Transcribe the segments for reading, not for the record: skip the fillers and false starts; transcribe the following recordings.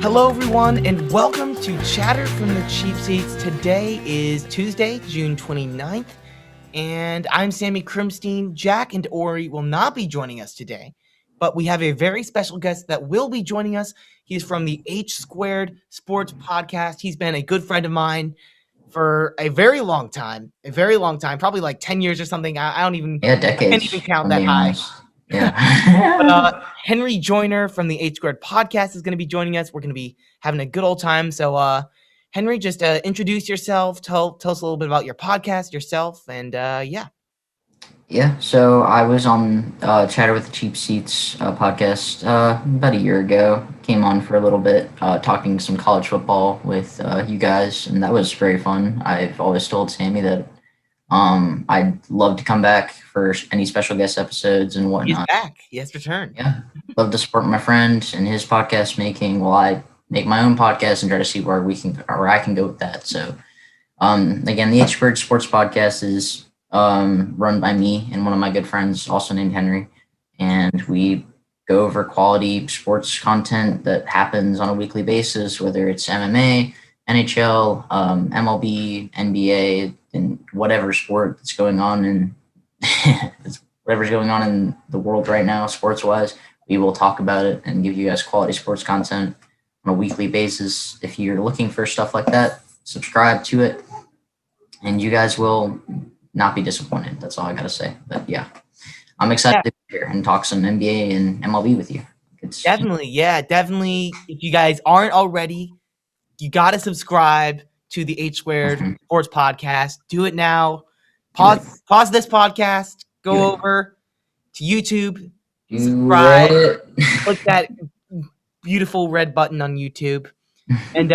Hello, everyone, and welcome to Chatter from the Cheap Seats. Today is Tuesday, June 29th, and I'm Sammy Crimstein. Jack and Ori will not be joining us today, but we have a very special guest that will be joining us. He's from the H Squared Sports Podcast. He's been a good friend of mine for a very long time, probably like 10 years or something. I can't even Decades. count I'm that being high. honest. Yeah. But Henry Joyner from the H Squared Podcast is going to be joining us. We're going to be having a good old time. So, Henry, just introduce yourself. Tell us a little bit about your podcast, yourself, and yeah. Yeah. So I was on Chatter with the Cheap Seats podcast about a year ago. Came on for a little bit, talking some college football with you guys, and that was very fun. I've always told Sammy that I'd love to come back for any special guest episodes and He's whatnot. back. He has returned. Yeah. Love to support my friend and his podcast making while I make my own podcast and try to see where I can go with that. So again, the H Squared Sports Podcast is run by me and one of my good friends, also named Henry, and we go over quality sports content that happens on a weekly basis, whether it's MMA, NHL, MLB, NBA, and whatever sport that's going on in whatever's going on in the world right now, sports-wise. We will talk about it and give you guys quality sports content on a weekly basis. If you're looking for stuff like that, subscribe to it, and you guys will not be disappointed. That's all I got to say. But yeah, I'm excited to be here and talk some NBA and MLB with you. Definitely. If you guys aren't already, you got to subscribe to the H Squared Sports Podcast. Do it now. Pause this podcast. Go over to YouTube. Subscribe. Click that beautiful red button on YouTube. And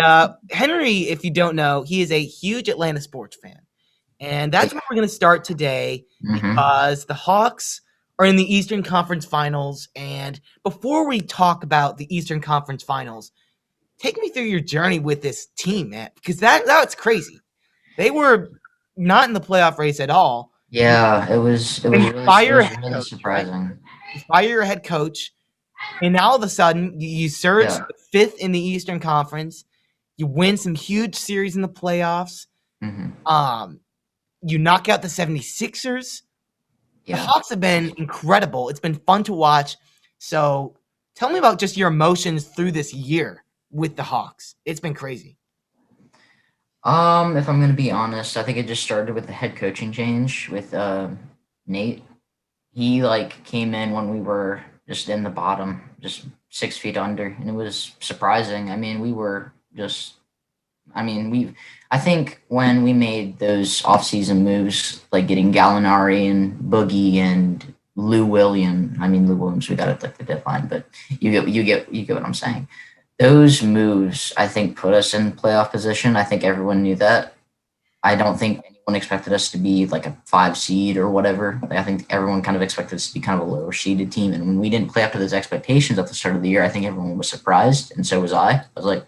Henry, if you don't know, he is a huge Atlanta sports fan. And that's where we're going to start today because the Hawks are in the Eastern Conference Finals. And before we talk about the Eastern Conference Finals, take me through your journey with this team, man, because that's crazy. They were not in the playoff race at all. Yeah, it was really surprising. Right? You fire your head coach, and now all of a sudden you surge to fifth in the Eastern Conference. You win some huge series in the playoffs. You knock out the 76ers. The Hawks have been incredible. It's been fun to watch. So tell me about just your emotions through this year with the Hawks. It's been crazy. If I'm going to be honest, I think it just started with the head coaching change with Nate. He came in when we were just in the bottom, just 6 feet under, and it was surprising. I mean, I think when we made those offseason moves, like getting Gallinari and Boogie and Lou Williams, we got it like the deadline, but you get what I'm saying. Those moves, I think, put us in playoff position. I think everyone knew that. I don't think anyone expected us to be like a 5 seed or whatever. I think everyone kind of expected us to be kind of a lower seeded team. And when we didn't play up to those expectations at the start of the year, I think everyone was surprised, and so was I. I was like,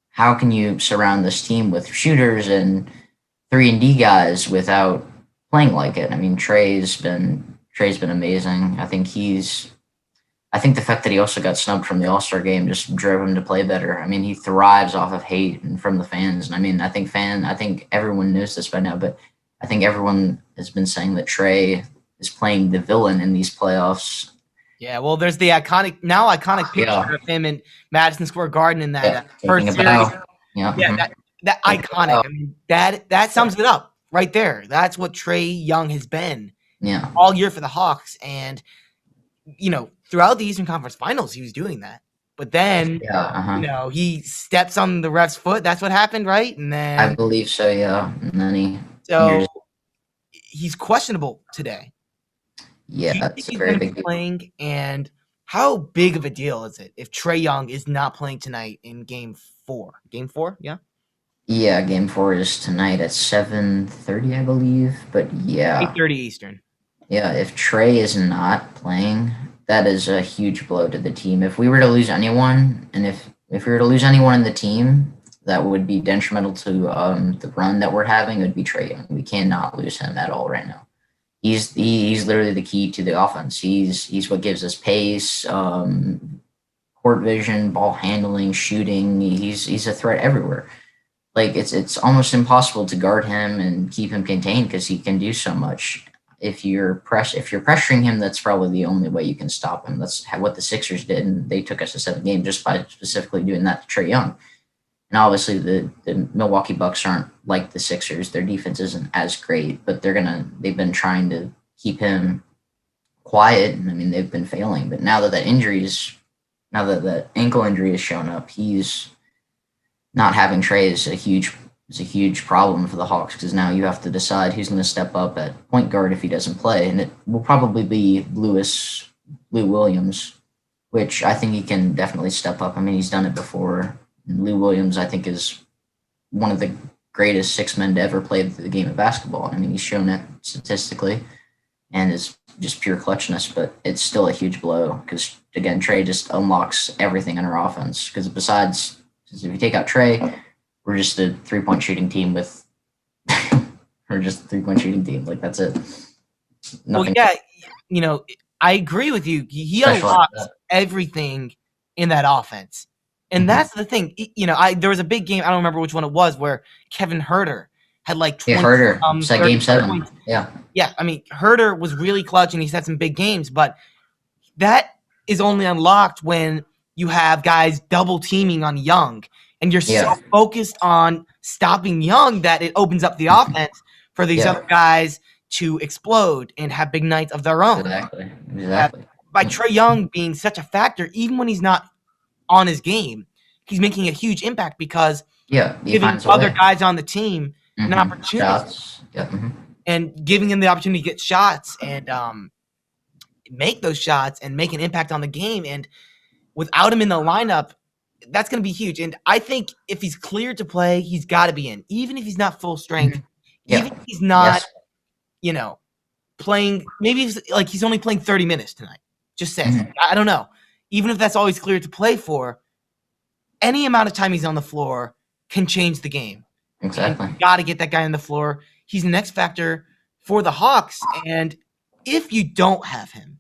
how can you surround this team with shooters and 3-and-D guys without playing like it? I mean, Trey's been amazing. I think the fact that he also got snubbed from the All-Star Game just drove him to play better. I mean, he thrives off of hate and from the fans. And I mean, I think everyone knows this by now, but I think everyone has been saying that Trey is playing the villain in these playoffs. Yeah, well, there's the iconic picture of him in Madison Square Garden in that first series. That iconic. I mean, that sums it up right there. That's what Trey Young has been all year for the Hawks. And, throughout the Eastern Conference Finals, he was doing that. But then, he steps on the ref's foot. That's what happened, right? And then I believe so, yeah. And then he's questionable today. Yeah, that's a very big deal. And how big of a deal is it if Trey Young is not playing tonight in Game 4? Game 4, yeah? Yeah, Game 4 is tonight at 7:30, I believe. But yeah. 8:30 Eastern. Yeah, if Trey is not playing, that is a huge blow to the team. If we were to lose anyone, and if we were to lose anyone in the team that would be detrimental to the run that we're having, it would be Trey Young. We cannot lose him at all right now. He's literally the key to the offense. He's what gives us pace, court vision, ball handling, shooting. He's a threat everywhere. Like it's almost impossible to guard him and keep him contained because he can do so much. If you're pressuring him, that's probably the only way you can stop him. That's what the Sixers did, and they took us to 7 games just by specifically doing that to Trae Young. And obviously, the Milwaukee Bucks aren't like the Sixers. Their defense isn't as great, but they've been trying to keep him quiet, and I mean they've been failing. But now that the ankle injury has shown up, he's not having Trae is a huge problem for the Hawks because now you have to decide who's going to step up at point guard if he doesn't play, and it will probably be Lou Williams, which I think he can definitely step up. I mean, he's done it before. And Lou Williams, I think, is one of the greatest six men to ever play the game of basketball. I mean, he's shown it statistically and is just pure clutchness, but it's still a huge blow because, again, Trae just unlocks everything in our offense because if you take out Trae, we're just a three-point shooting team with we're just a three-point shooting team. Like, that's it. Nothing. Well, yeah, I agree with you. He unlocks everything in that offense. And that's the thing. There was a big game, I don't remember which one it was, where Kevin Huerter had like 20. Yeah, Huerter. It's like game 7. Points. Yeah. Yeah, I mean, Huerter was really clutch, and he's had some big games, but that is only unlocked when you have guys double teaming on Young, and you're so focused on stopping Young that it opens up the offense for these other guys to explode and have big nights of their own. Exactly. By Trae Young being such a factor, even when he's not on his game, he's making a huge impact because giving other guys on the team an opportunity and giving them the opportunity to get shots and make those shots and make an impact on the game. And without him in the lineup, that's going to be huge. And I think if he's cleared to play, he's got to be in, even if he's not full strength, even if he's not, playing. Maybe he's only playing 30 minutes tonight. Just say, I don't know. Even if that's all he's cleared to play for, any amount of time he's on the floor can change the game. Exactly. You got to get that guy on the floor. He's the next factor for the Hawks. And if you don't have him,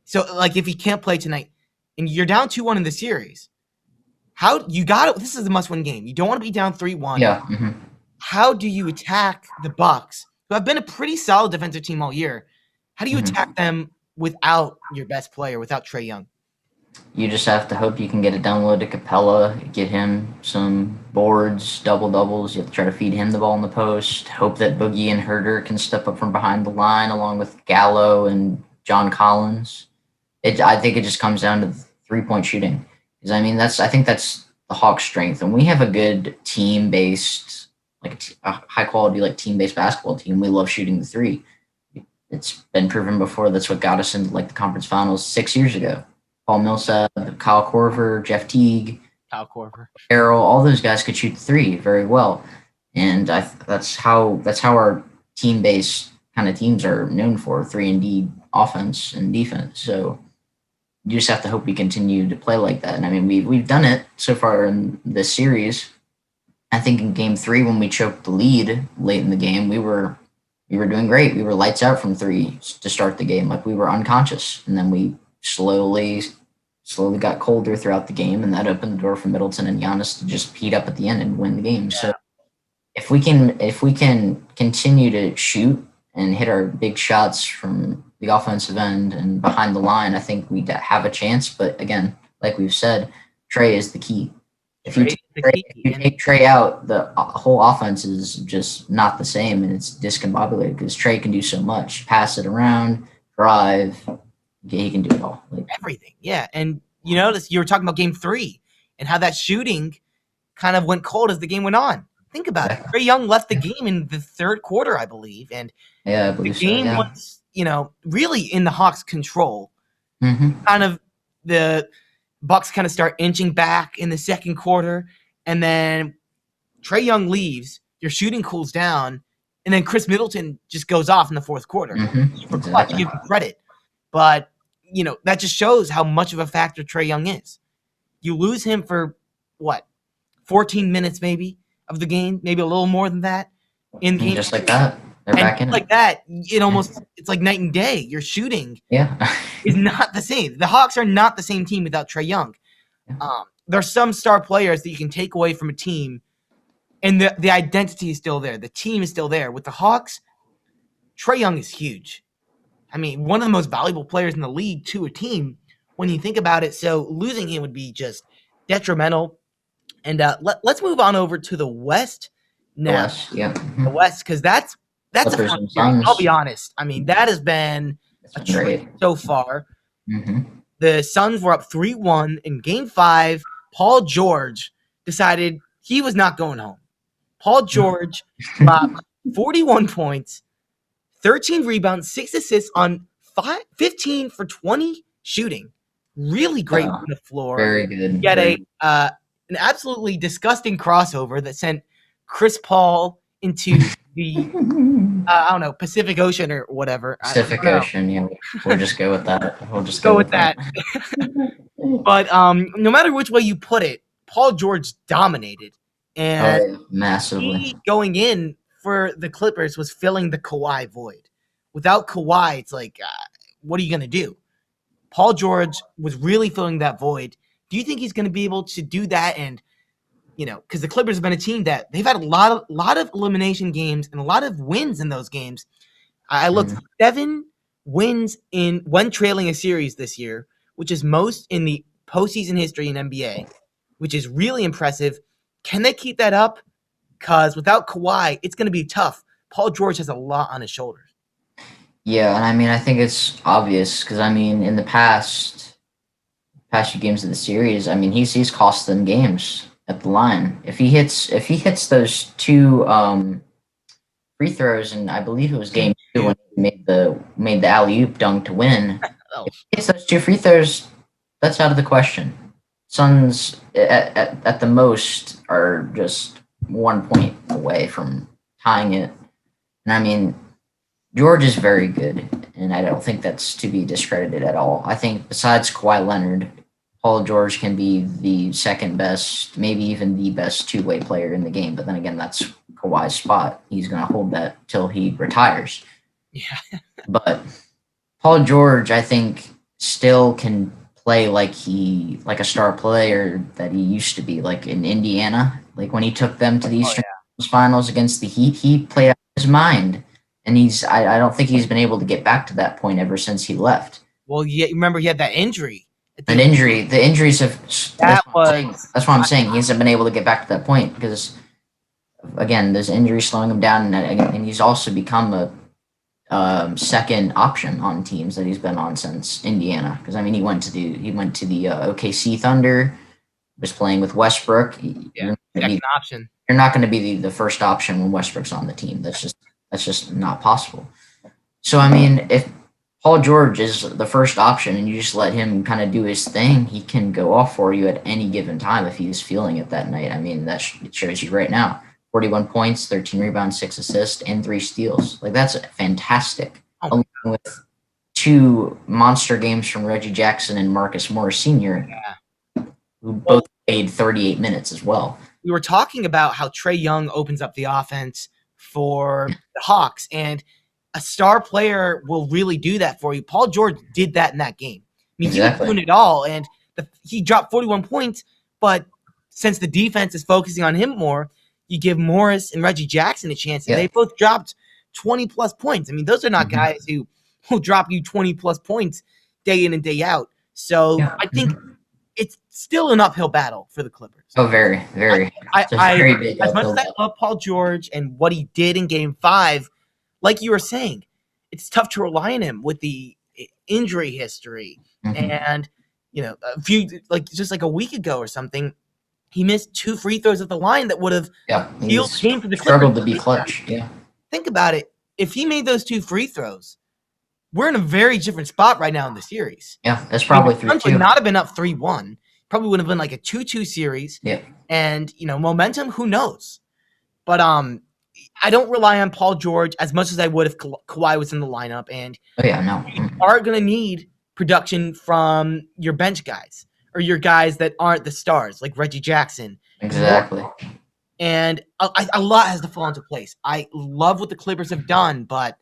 so if he can't play tonight and you're down 2-1 in the series, this is a must-win game. You don't want to be down 3-1. Yeah. How do you attack the Bucks, who have been a pretty solid defensive team all year? How do you attack them without your best player, without Trae Young? You just have to hope you can get it down low to Capella, get him some boards, double-doubles. You have to try to feed him the ball in the post. Hope that Boogie and Huerter can step up from behind the line along with Gallo and John Collins. I think it just comes down to three-point shooting. Because, I mean, I think that's the Hawks' strength. And we have a good team-based, a high-quality, team-based basketball team. We love shooting the three. It's been proven before. That's what got us into, the conference finals 6 years ago. Paul Millsap, Kyle Korver, Jeff Teague, Carroll, all those guys could shoot the three very well. And that's how our team-based kind of teams are known for, 3-and-D offense and defense. So you just have to hope we continue to play like that. And I mean, we've done it so far in this series. I think in game 3, when we choked the lead late in the game, we were doing great. We were lights out from 3 to start the game. We were unconscious. And then we slowly got colder throughout the game, and that opened the door for Middleton and Giannis to just heat up at the end and win the game. Yeah. So if we can continue to shoot and hit our big shots from the offensive end and behind the line, I think we have a chance. But again, like we've said, Trae is the key. If you take Trae out, the whole offense is just not the same, and it's discombobulated because Trae can do so much. Pass it around, drive. He can do it all. Everything, yeah. And you notice you were talking about game 3 and how that shooting kind of went cold as the game went on. Think about it. Trae Young left the game in the third quarter, I believe. And I believe the game was, really in the Hawks' control. Kind of the Bucks kind of start inching back in the second quarter, and then Trae Young leaves, your shooting cools down, and then Chris Middleton just goes off in the fourth quarter. Super clutch, you give him credit. But, that just shows how much of a factor Trae Young is. You lose him for, 14 minutes maybe of the game, maybe a little more than that in game. Just like that. They're back in like that, it's like night and day. Your shooting is not the same. The Hawks are not the same team without Trae Young. There's some star players that you can take away from a team, and the identity is still there. The team is still there. With the Hawks, Trae Young is huge. I mean, one of the most valuable players in the league to a team when you think about it. So losing him would be just detrimental. And let's move on over to the West The now. West, yeah. The West, because that's a Clippers fun and series. Suns. I'll be honest. I mean, that has been a It's been treat great. so far. Mm-hmm. The Suns were up 3-1 in Game 5. Paul George decided he was not going home. Paul George dropped 41 points, 13 rebounds, 6 assists on 15 for 20 shooting. Really great on the floor. Very good. He had an absolutely disgusting crossover that sent Chris Paul into the I don't know, Pacific Ocean or whatever. Pacific Ocean, yeah. We'll just go with that. We'll just go with that. But no matter which way you put it, Paul George dominated. And massively. he going in for the Clippers was filling the Kawhi void. Without Kawhi, it's like, what are you going to do? Paul George was really filling that void. Do you think he's going to be able to do that? And, because the Clippers have been a team that they've had a lot of elimination games and a lot of wins in those games. I looked 7 wins when trailing a series this year, which is most in the postseason history in NBA, which is really impressive. Can they keep that up? Because without Kawhi, it's going to be tough. Paul George has a lot on his shoulders. Yeah, and I mean, I think it's obvious because I mean, in the past few games of the series, I mean, he's cost them games at the line. If he hits those 2 free throws, and I believe it was game 2 when he made the alley-oop dunk to win. If he hits those 2 free throws, that's out of the question. Suns at the most are just 1 point away from tying it. And I mean, George is very good, and I don't think that's to be discredited at all. I think besides Kawhi Leonard, Paul George can be the second best, maybe even the best two-way player in the game. But then again, that's Kawhi's spot. He's going to hold that till he retires. Yeah. But Paul George, I think, still can play like a star player that he used to be, like in Indiana. Like when he took them to the Eastern Finals against the Heat, he played out his mind. And I don't think he's been able to get back to that point ever since he left. Well, yeah, remember he had that injury. The injuries have. That's what I'm saying. He hasn't been able to get back to that point because, again, there's injuries slowing him down, and he's also become a second option on teams that he's been on since Indiana. Because I mean, he went to the OKC Thunder, was playing with Westbrook. Second option. You're not going to be the first option when Westbrook's on the team. That's just not possible. So I mean, if Paul George is the first option and you just let him kind of do his thing, he can go off for you at any given time if he's feeling it that night. I mean, it shows you right now. 41 points, 13 rebounds, 6 assists, and 3 steals. Like, that's fantastic. Along with 2 monster games from Reggie Jackson and Marcus Morris Sr., who both played 38 minutes as well. We were talking about how Trae Young opens up the offense for the Hawks, and a star player will really do that for you. Paul George did that in that game. I mean, he was doing it all, and he dropped 41 points, but since the defense is focusing on him more, you give Morris and Reggie Jackson a chance, and they both dropped 20-plus points. I mean, those are not guys who will drop you 20-plus points day in and day out. So I think it's still an uphill battle for the Clippers. Oh, very, very. Very big as much as I love Paul George and what he did in Game 5, like you were saying, it's tough to rely on him with the injury history. And, just like a week ago or something, he missed 2 free throws at the line that would have sealed the game for the Clippers. Struggled to be clutch, Think about it. If he made those 2 free throws, we're in a very different spot right now in the series. Yeah, that's probably 3-2. Suns would not have been up 3-1. Probably would have been like a 2-2 series. Yeah. And, momentum, who knows? But I don't rely on Paul George as much as I would if Kawhi was in the lineup. And you are going to need production from your bench guys or your guys that aren't the stars, like Reggie Jackson. Exactly. And a lot has to fall into place. I love what the Clippers have done, but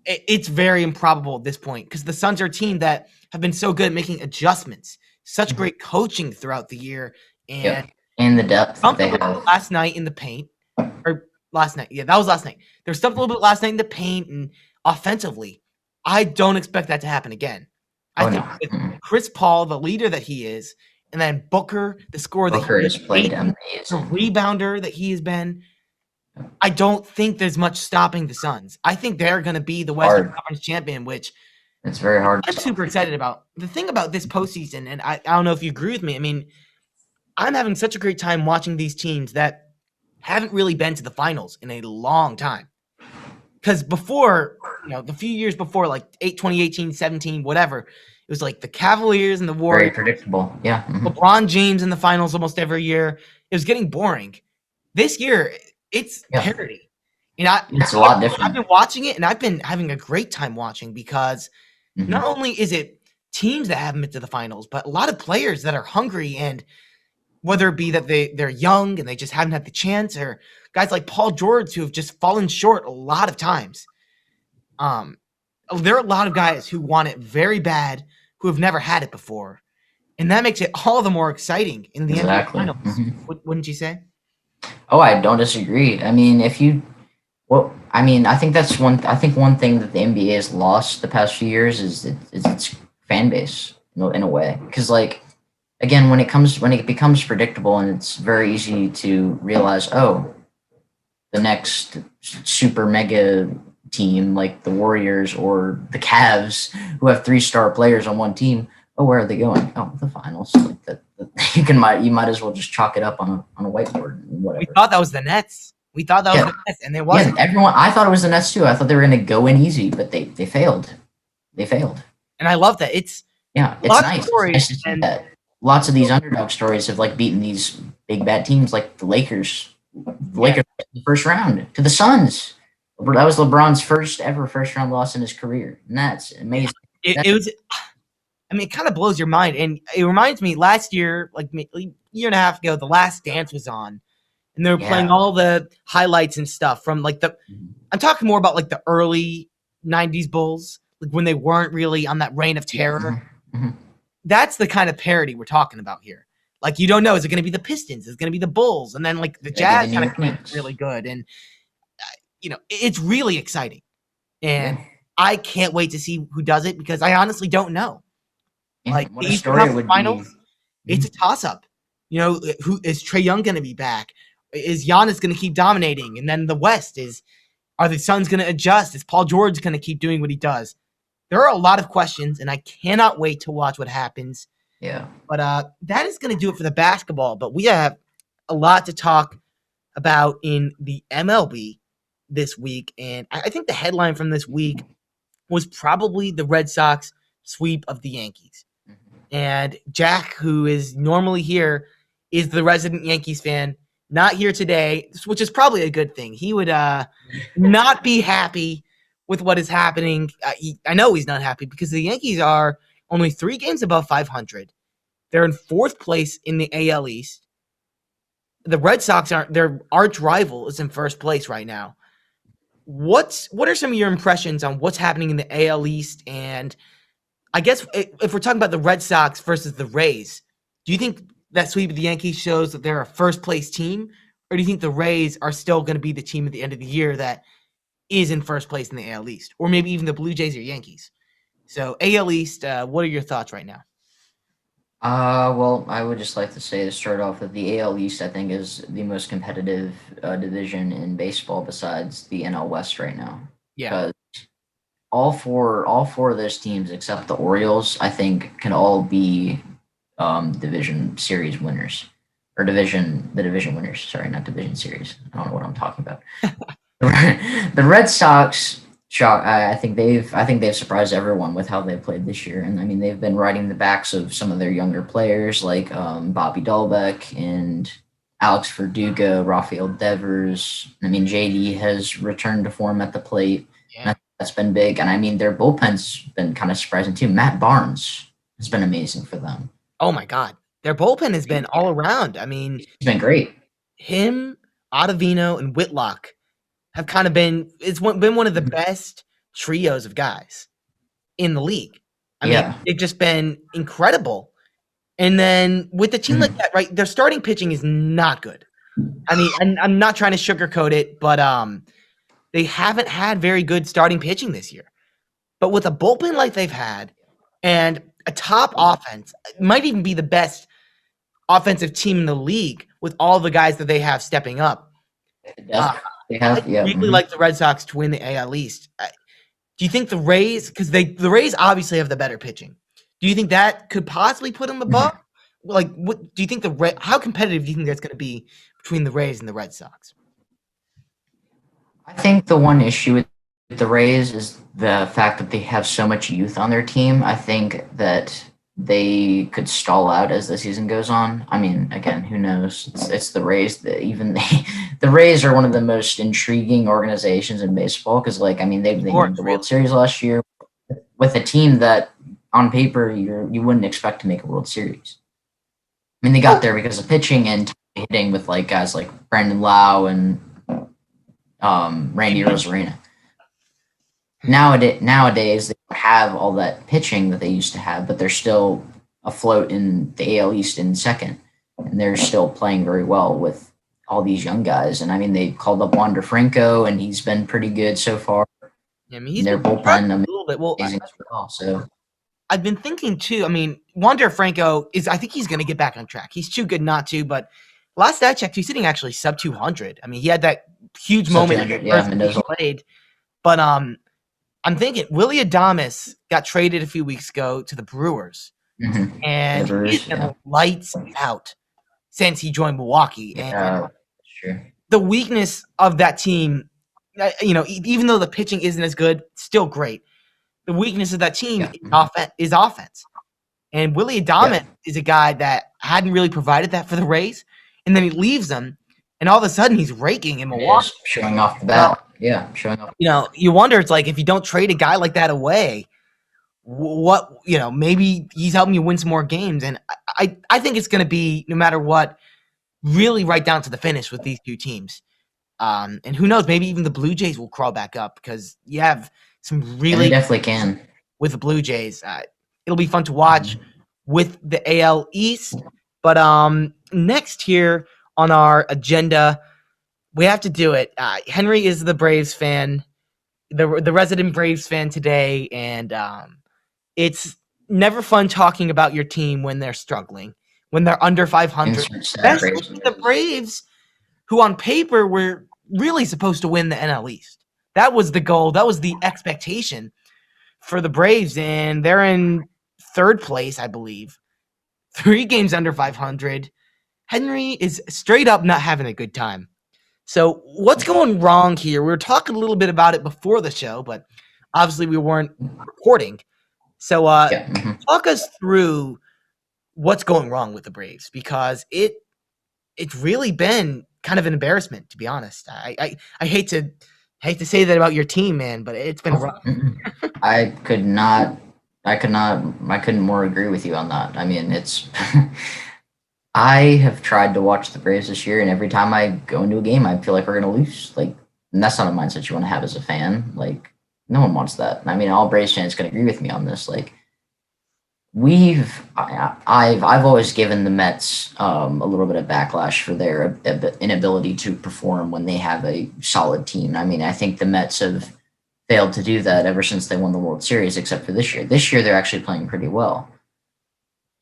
it's very improbable at this point because the Suns are a team that have been so good at making adjustments. such great coaching throughout the year, and Yep. And the depth that stumped a they little have. bit last night in the paint, or last night. Yeah, that was last night. They were stumped a little bit last night in the paint, and offensively, I don't expect that to happen again. I Oh no. think with Chris Paul, the leader that he is, and then Booker, the scorer that Booker he is, has played Ayton, the amazing. rebounder that he has been. I don't think there's much stopping the Suns. I think they're going to be the Western Hard. Conference champion, which It's very hard to I'm stop. super excited about. The thing about this postseason, and I don't know if you agree with me. I mean, I'm having such a great time watching these teams that haven't really been to the finals in a long time. Because before, the few years before, like 2018, 17, whatever, it was like the Cavaliers and the Very Warriors, predictable. Yeah. LeBron James in the finals almost every year. It was getting boring. This year, it's Yeah. parity. And I, It's a lot I've different. been watching it, and I've been having a great time watching because not only is it teams that haven't been to the finals, but a lot of players that are hungry, and whether it be that they're young and they just haven't had the chance, or guys like Paul George who have just fallen short a lot of times. There are a lot of guys who want it very bad who have never had it before, and that makes it all the more exciting in the NBA Exactly. Finals. Wouldn't you say? Oh, I don't disagree. I mean, I think that's one. I think one thing that the NBA has lost the past few years is its fan base, in a way. Because again, when it becomes predictable and it's very easy to realize, oh, the next super mega team like the Warriors or the Cavs, who have 3-star players on one team, oh, where are they going? Oh, the finals. Like that, you might as well just chalk it up on a whiteboard and whatever. We thought that was the Nets. We thought that was the Nets, and it wasn't. Yeah, everyone. I thought it was the Nets too. I thought they were going to go in easy, but they failed. They failed. And I love that. It's nice. It's nice to see that. Lots of these underdog stories have beaten these big bad teams like the Lakers. The Lakers in the first round to the Suns. That was LeBron's first ever first round loss in his career, and that's amazing. It was. I mean, it kind of blows your mind, and it reminds me last year, like a year and a half ago, The Last Dance was on, and they were playing all the highlights and stuff from I'm talking more about the early '90s Bulls, like when they weren't really on that reign of terror. That's the kind of parody we're talking about here. Like, you don't know, is it going to be the Pistons? Is it going to be the Bulls? And then the Jazz kind of came really good, and it's really exciting, and I can't wait to see who does it because I honestly don't know. Yeah, the Eastern Conference Finals, it's a toss-up. Who is Trae Young going to be back? Is Giannis going to keep dominating? And then the West are the Suns going to adjust? Is Paul George going to keep doing what he does? There are a lot of questions, and I cannot wait to watch what happens. Yeah. But that is going to do it for the basketball. But we have a lot to talk about in the MLB this week, and I think the headline from this week was probably the Red Sox sweep of the Yankees. And Jack, who is normally here, is the resident Yankees fan, not here today, which is probably a good thing. He would not be happy with what is happening. I know he's not happy because the Yankees are only 3 games above 500. They're in 4th place in the AL East. The Red Sox their arch rival is in 1st place right now. What are some of your impressions on what's happening in the AL East? And I guess if we're talking about the Red Sox versus the Rays, do you think that sweep of the Yankees shows that they're a 1st place team? Or do you think the Rays are still going to be the team at the end of the year that is in 1st place in the AL East? Or maybe even the Blue Jays or Yankees? So AL East, what are your thoughts right now? Well, I would just like to say to start off with the AL East, I think is the most competitive division in baseball besides the NL West right now. Yeah. Because all four of those teams except the Orioles, I think, can all be division series winners. Or the division winners. Sorry, not division series. I don't know what I'm talking about. The Red Sox, I think they've surprised everyone with how they've played this year, and I mean they've been riding the backs of some of their younger players like Bobby Dahlbeck and Alex Verdugo, Rafael Devers. I mean JD has returned to form at the plate. Yeah. That's been big, and I mean their bullpen's been kind of surprising too. Matt Barnes has been amazing for them. Oh my God, their bullpen has been all around. I mean, he's been great. Him, Ottavino, and Whitlock have kind of been one of the best trios of guys in the league. I mean, they've just been incredible. And then with a team like that, right, their starting pitching is not good. I mean, I'm not trying to sugarcoat it, but they haven't had very good starting pitching this year. But with a bullpen like they've had and a top offense, it might even be the best offensive team in the league with all the guys that they have stepping up. They I have, yeah. really like the Red Sox to win the AL East. Do you think the Rays, because the Rays obviously have the better pitching, do you think that could possibly put them above? Like, what do you think how competitive do you think that's going to be between the Rays and the Red Sox? I think the one issue with the Rays is the fact that they have so much youth on their team. I think that they could stall out as the season goes on. I mean, again, who knows? It's the Rays. The Rays are one of the most intriguing organizations in baseball because, like, I mean, they won the World Series last year with a team that, on paper, you wouldn't expect to make a World Series. I mean, they got there because of pitching and hitting with like guys like Brandon Lau and Randy Rosarina. Nowadays, they don't have all that pitching that they used to have, but they're still afloat in the AL East in second, and they're still playing very well with all these young guys. And I mean, they called up Wander Franco, and he's been pretty good so far. Yeah, I mean, he's their been bullpen a little bit. Well, amazing as well. So I've been thinking too. I mean, Wander Franco I think he's going to get back on track. He's too good not to, but last I checked, he's sitting actually sub 200. I mean, he had that huge moment he played. But I'm thinking Willy Adames got traded a few weeks ago to the Brewers, and he's been lights out since he joined Milwaukee. And the weakness of that team, even though the pitching isn't as good, still great. The weakness of that team is offense. And Willy Adames is a guy that hadn't really provided that for the Rays, and then he leaves them, and all of a sudden he's raking in Milwaukee. Showing off the bat. Showing off. You wonder, it's like, if you don't trade a guy like that away, what, maybe he's helping you win some more games. And I think it's going to be, no matter what, really right down to the finish with these two teams. And who knows, maybe even the Blue Jays will crawl back up, because you have some really... They definitely can. With the Blue Jays. It'll be fun to watch with the AL East. But next here on our agenda, we have to do it. Henry is the Braves fan, the resident Braves fan today, and it's never fun talking about your team when they're struggling, when they're under 500, especially the Braves, who on paper were really supposed to win the NL East. That was the goal. That was the expectation for the Braves, and they're in third place, I believe. 3 games under 500. Henry is straight up not having a good time. So what's going wrong here? We were talking a little bit about it before the show, but obviously we weren't recording. So talk us through what's going wrong with the Braves, because it's really been kind of an embarrassment, to be honest. I hate to say that about your team, man, but it's been rough. I couldn't more agree with you on that. I mean, it's I have tried to watch the Braves this year, and every time I go into a game, I feel like we're going to lose. Like, and that's not a mindset you want to have as a fan. Like, no one wants that. I mean, all Braves fans can agree with me on this. Like, I've always given the Mets a little bit of backlash for their inability to perform when they have a solid team. I mean, I think the Mets have failed to do that ever since they won the World Series, except for this year. This year, they're actually playing pretty well.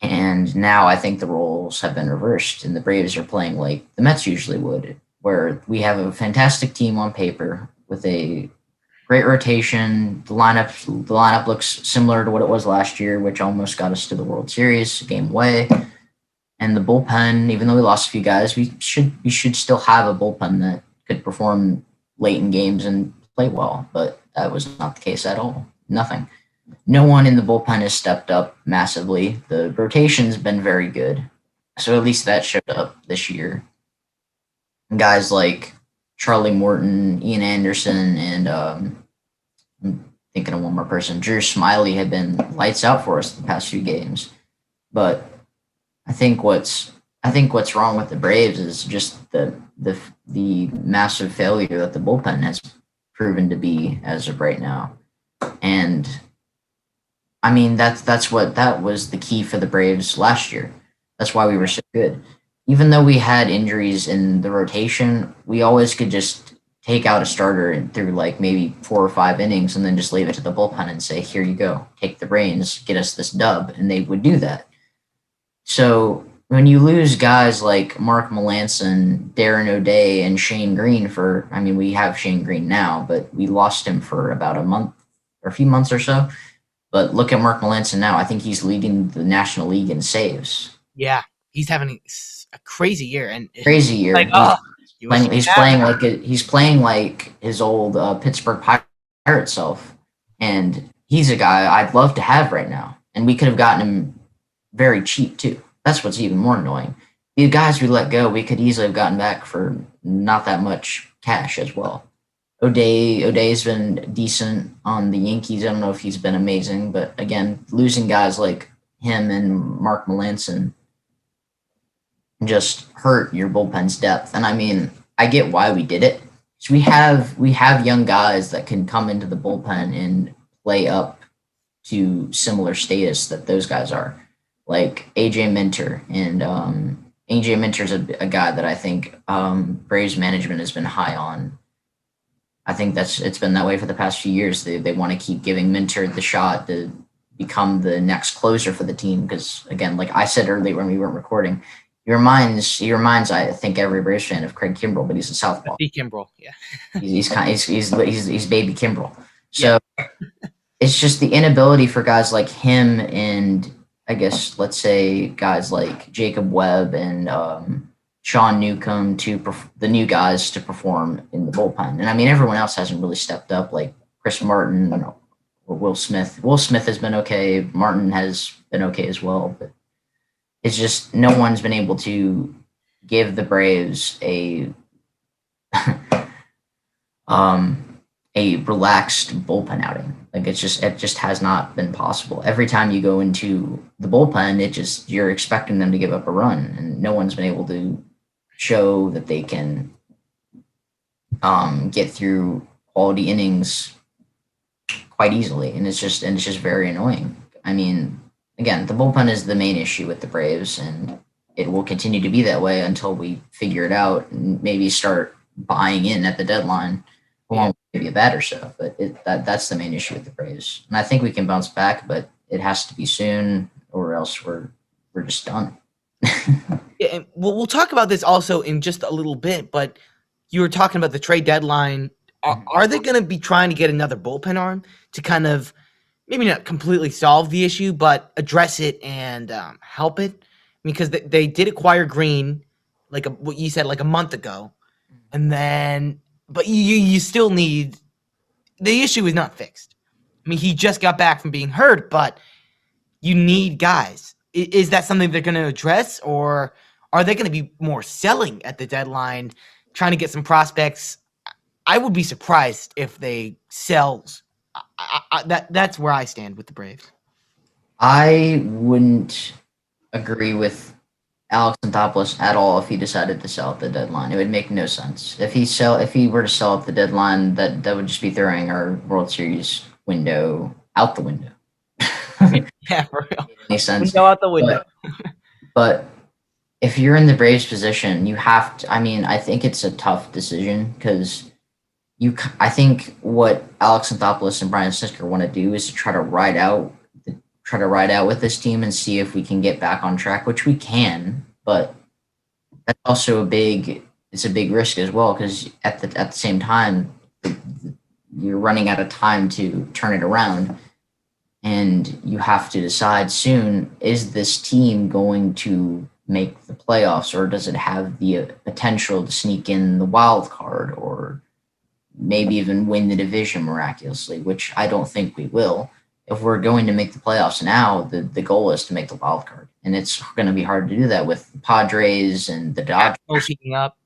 And now I think the roles have been reversed, and the Braves are playing like the Mets usually would, where we have a fantastic team on paper with a great rotation. The lineup looks similar to what it was last year, which almost got us to the World Series, a game away. And the bullpen, even though we lost a few guys, we should still have a bullpen that could perform late in games and play well. But that was not the case at all. Nothing. No one in the bullpen has stepped up massively. The rotation's been very good. So at least that showed up this year. And guys like Charlie Morton, Ian Anderson, and I'm thinking of one more person, Drew Smiley, have been lights out for us the past few games. But I think what's wrong with the Braves is just the massive failure that the bullpen has proven to be as of right now. And I mean, that was the key for the Braves last year. That's why we were so good. Even though we had injuries in the rotation, we always could just take out a starter and through like maybe 4 or 5 innings and then just leave it to the bullpen and say, here you go, take the reins, get us this dub. And they would do that. So when you lose guys like Mark Melanson, Darren O'Day, and Shane Green we have Shane Green now, but we lost him for about a month or a few months or so. But look at Mark Melanson now. I think he's leading the National League in saves. Yeah, he's having a crazy year, and Crazy year. like, He's playing like his old Pittsburgh Pirate self, and he's a guy I'd love to have right now. And we could have gotten him very cheap too. That's what's even more annoying. The guys we let go, we could easily have gotten back for not that much cash as well. O'Day's been decent on the Yankees. I don't know if he's been amazing, but again, losing guys like him and Mark Melanson just hurt your bullpen's depth. And I mean, I get why we did it. So we have young guys that can come into the bullpen and play up to similar status that those guys are, like AJ Minter. And AJ Minter's a guy that I think Braves management has been high on. I think it's been that way for the past few years. They want to keep giving Minter the shot to become the next closer for the team because, again, like I said earlier when we weren't recording, he reminds I think every Braves fan of Craig Kimbrell, but he's a southpaw. Kimbrell, yeah. he's baby Kimbrell. So it's just the inability for guys like him and I guess let's say guys like Jacob Webb and Sean Newcomb the new guys to perform in the bullpen. And I mean everyone else hasn't really stepped up, like Chris Martin or Will Smith. Will Smith has been okay. Martin has been okay as well, but it's just no one's been able to give the Braves a relaxed bullpen outing. Like it just has not been possible. Every time you go into the bullpen, you're expecting them to give up a run, and no one's been able to show that they can get through quality innings quite easily, and it's just very annoying. I mean, again, the bullpen is the main issue with the Braves, and it will continue to be that way until we figure it out and maybe start buying in at the deadline along with maybe a bat or so. But that's the main issue with the Braves. And I think we can bounce back, but it has to be soon or else we're just done. Yeah, and we'll talk about this also in just a little bit, but you were talking about the trade deadline. Are they going to be trying to get another bullpen arm to kind of maybe not completely solve the issue, but address it and help it? Because they did acquire Green, what you said, like a month ago, and then but you still need the issue is not fixed. I mean, he just got back from being hurt, but you need guys. Is that something they're going to address, or are they going to be more selling at the deadline, trying to get some prospects? I would be surprised if they sell. That's where I stand with the Braves. I wouldn't agree with Alex Anthopoulos at all if he decided to sell at the deadline. It would make no sense. If he were to sell at the deadline, that would just be throwing our World Series window out the window. Yeah, for real. Makes sense. Window out the window. But if you're in the Braves position, you have to. I mean, I think it's a tough decision because I think what Alex Anthopoulos and Brian Snitker want to do is to try to ride out with this team and see if we can get back on track, which we can. But that's also a big risk as well because at the same time, you're running out of time to turn it around. And you have to decide soon, is this team going to make the playoffs, or does it have the potential to sneak in the wild card or maybe even win the division miraculously, which I don't think we will. If we're going to make the playoffs now, the goal is to make the wild card. And it's going to be hard to do that with the Padres and the Dodgers. Heating up.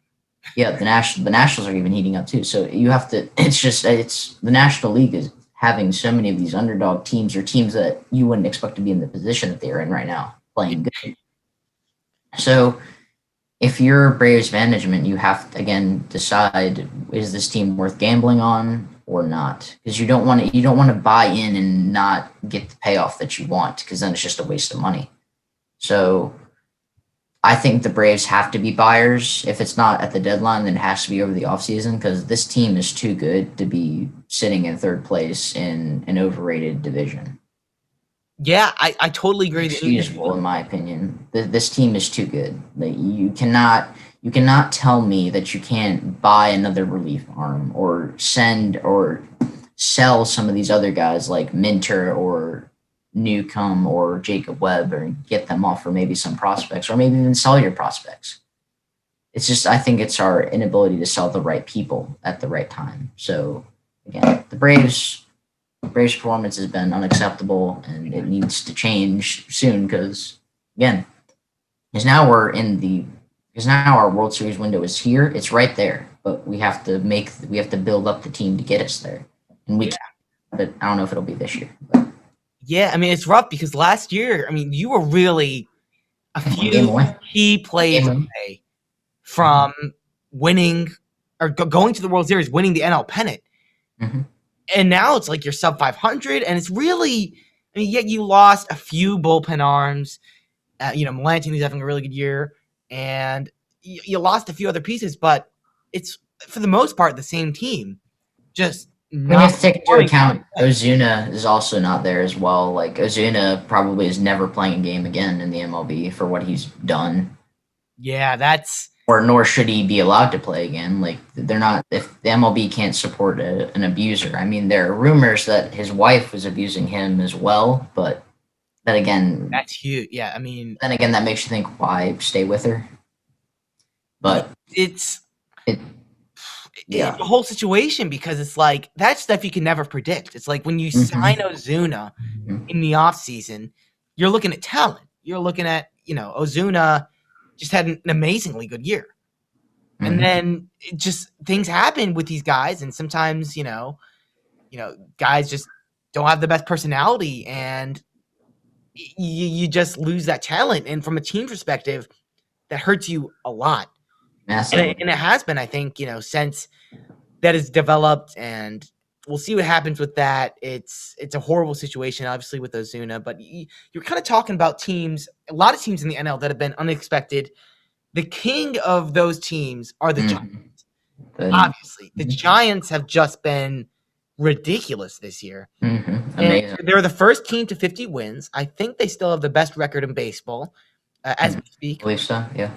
Yeah, the Nationals are even heating up too. So you have to, it's the National League is having so many of these underdog teams or teams that you wouldn't expect to be in the position that they're in right now, playing good. So if you're Braves management, you have to, again, decide, is this team worth gambling on or not? Because you don't want to buy in and not get the payoff that you want, because then it's just a waste of money. So I think the Braves have to be buyers. If it's not at the deadline, then it has to be over the offseason because this team is too good to be sitting in third place in an overrated division. Yeah, I totally agree. Excusable, in my opinion. This team is too good. Like, you cannot tell me that you can't buy another relief arm or send or sell some of these other guys like Minter or Newcomb or Jacob Webb and get them off for maybe some prospects or maybe even sell your prospects. It's just I think it's our inability to sell the right people at the right time. So again, the Braves performance has been unacceptable and it needs to change soon because again, because now we're in the because now our World Series window is here. It's right there, but we have to build up the team to get us there, and we Yeah. can. But I don't know if it'll be this year. But Yeah, I mean it's rough because last year, I mean, you were really a one game few away. key plays Game away. away from winning or going to the World Series, winning the NL pennant. Mm-hmm. And now it's like you're sub 500, and it's really, I mean, yet you lost a few bullpen arms. Melantini's having a really good year, and you lost a few other pieces, but it's for the most part the same team. Just When you not have to take into performing. account Ozuna is also not there as well. Like Ozuna probably is never playing a game again in the MLB for what he's done. Yeah, that's Or nor should he be allowed to play again. Like they're not if the MLB can't support an abuser. I mean, there are rumors that his wife was abusing him as well, but then again, that's huge. Yeah, I mean, that makes you think why stay with her. But it's it, it's yeah, a whole situation because it's like that stuff you can never predict. It's like when you sign Ozuna in the offseason, you're looking at talent. You're looking at, Ozuna just had an amazingly good year. And then it just things happen with these guys, and sometimes, guys just don't have the best personality, and you just lose that talent. And from a team perspective, that hurts you a lot. massive. And it has been, I think, since that is developed, and we'll see what happens with that. It's a horrible situation, obviously, with Ozuna, but you're kind of talking about teams, a lot of teams in the NL that have been unexpected. The king of those teams are the Giants. Obviously, the Giants have just been ridiculous this year. Amazing. And they're the first team to 50 wins. I think they still have the best record in baseball as we speak. I believe so. Yeah.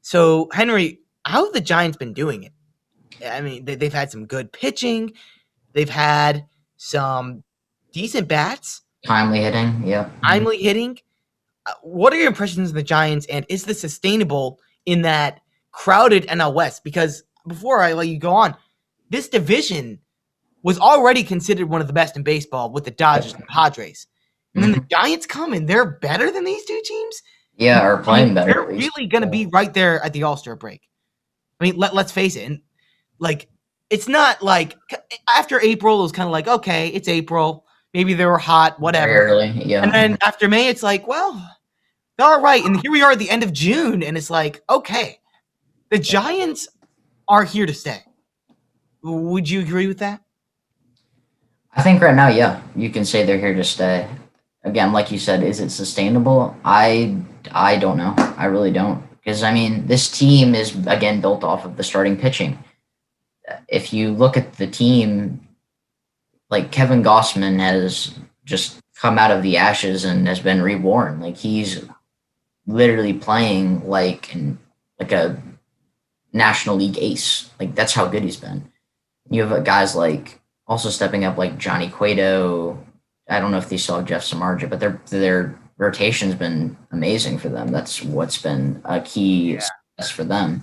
So, Henry, how have the Giants been doing it? I mean, they've had some good pitching. They've had some decent bats. Timely hitting. Yep. Timely hitting. What are your impressions of the Giants, and is this sustainable in that crowded NL West? Because before I let you go on, this division was already considered one of the best in baseball with the Dodgers and Padres. And then the Giants come and they're better than these two teams? Yeah, are playing better. They're really going to be right there at the All-Star break. I mean, let's face it. And, it's not like after April, it was kind of like, okay, it's April. Maybe they were hot, whatever. Rarely, yeah. And then after May, it's like, well, all right. And here we are at the end of June, and it's like, okay, the Giants are here to stay. Would you agree with that? I think right now, yeah, you can say they're here to stay. Again, like you said, is it sustainable? I don't know. I really don't. Because I mean, this team is again built off of the starting pitching. If you look at the team, like Kevin Gossman has just come out of the ashes and has been reborn. Like he's literally playing like a National League ace. Like that's how good he's been. You have guys like also stepping up like Johnny Cueto. I don't know if they still have Jeff Samardzija, but their rotation's been amazing for them. That's what's been a key success for them.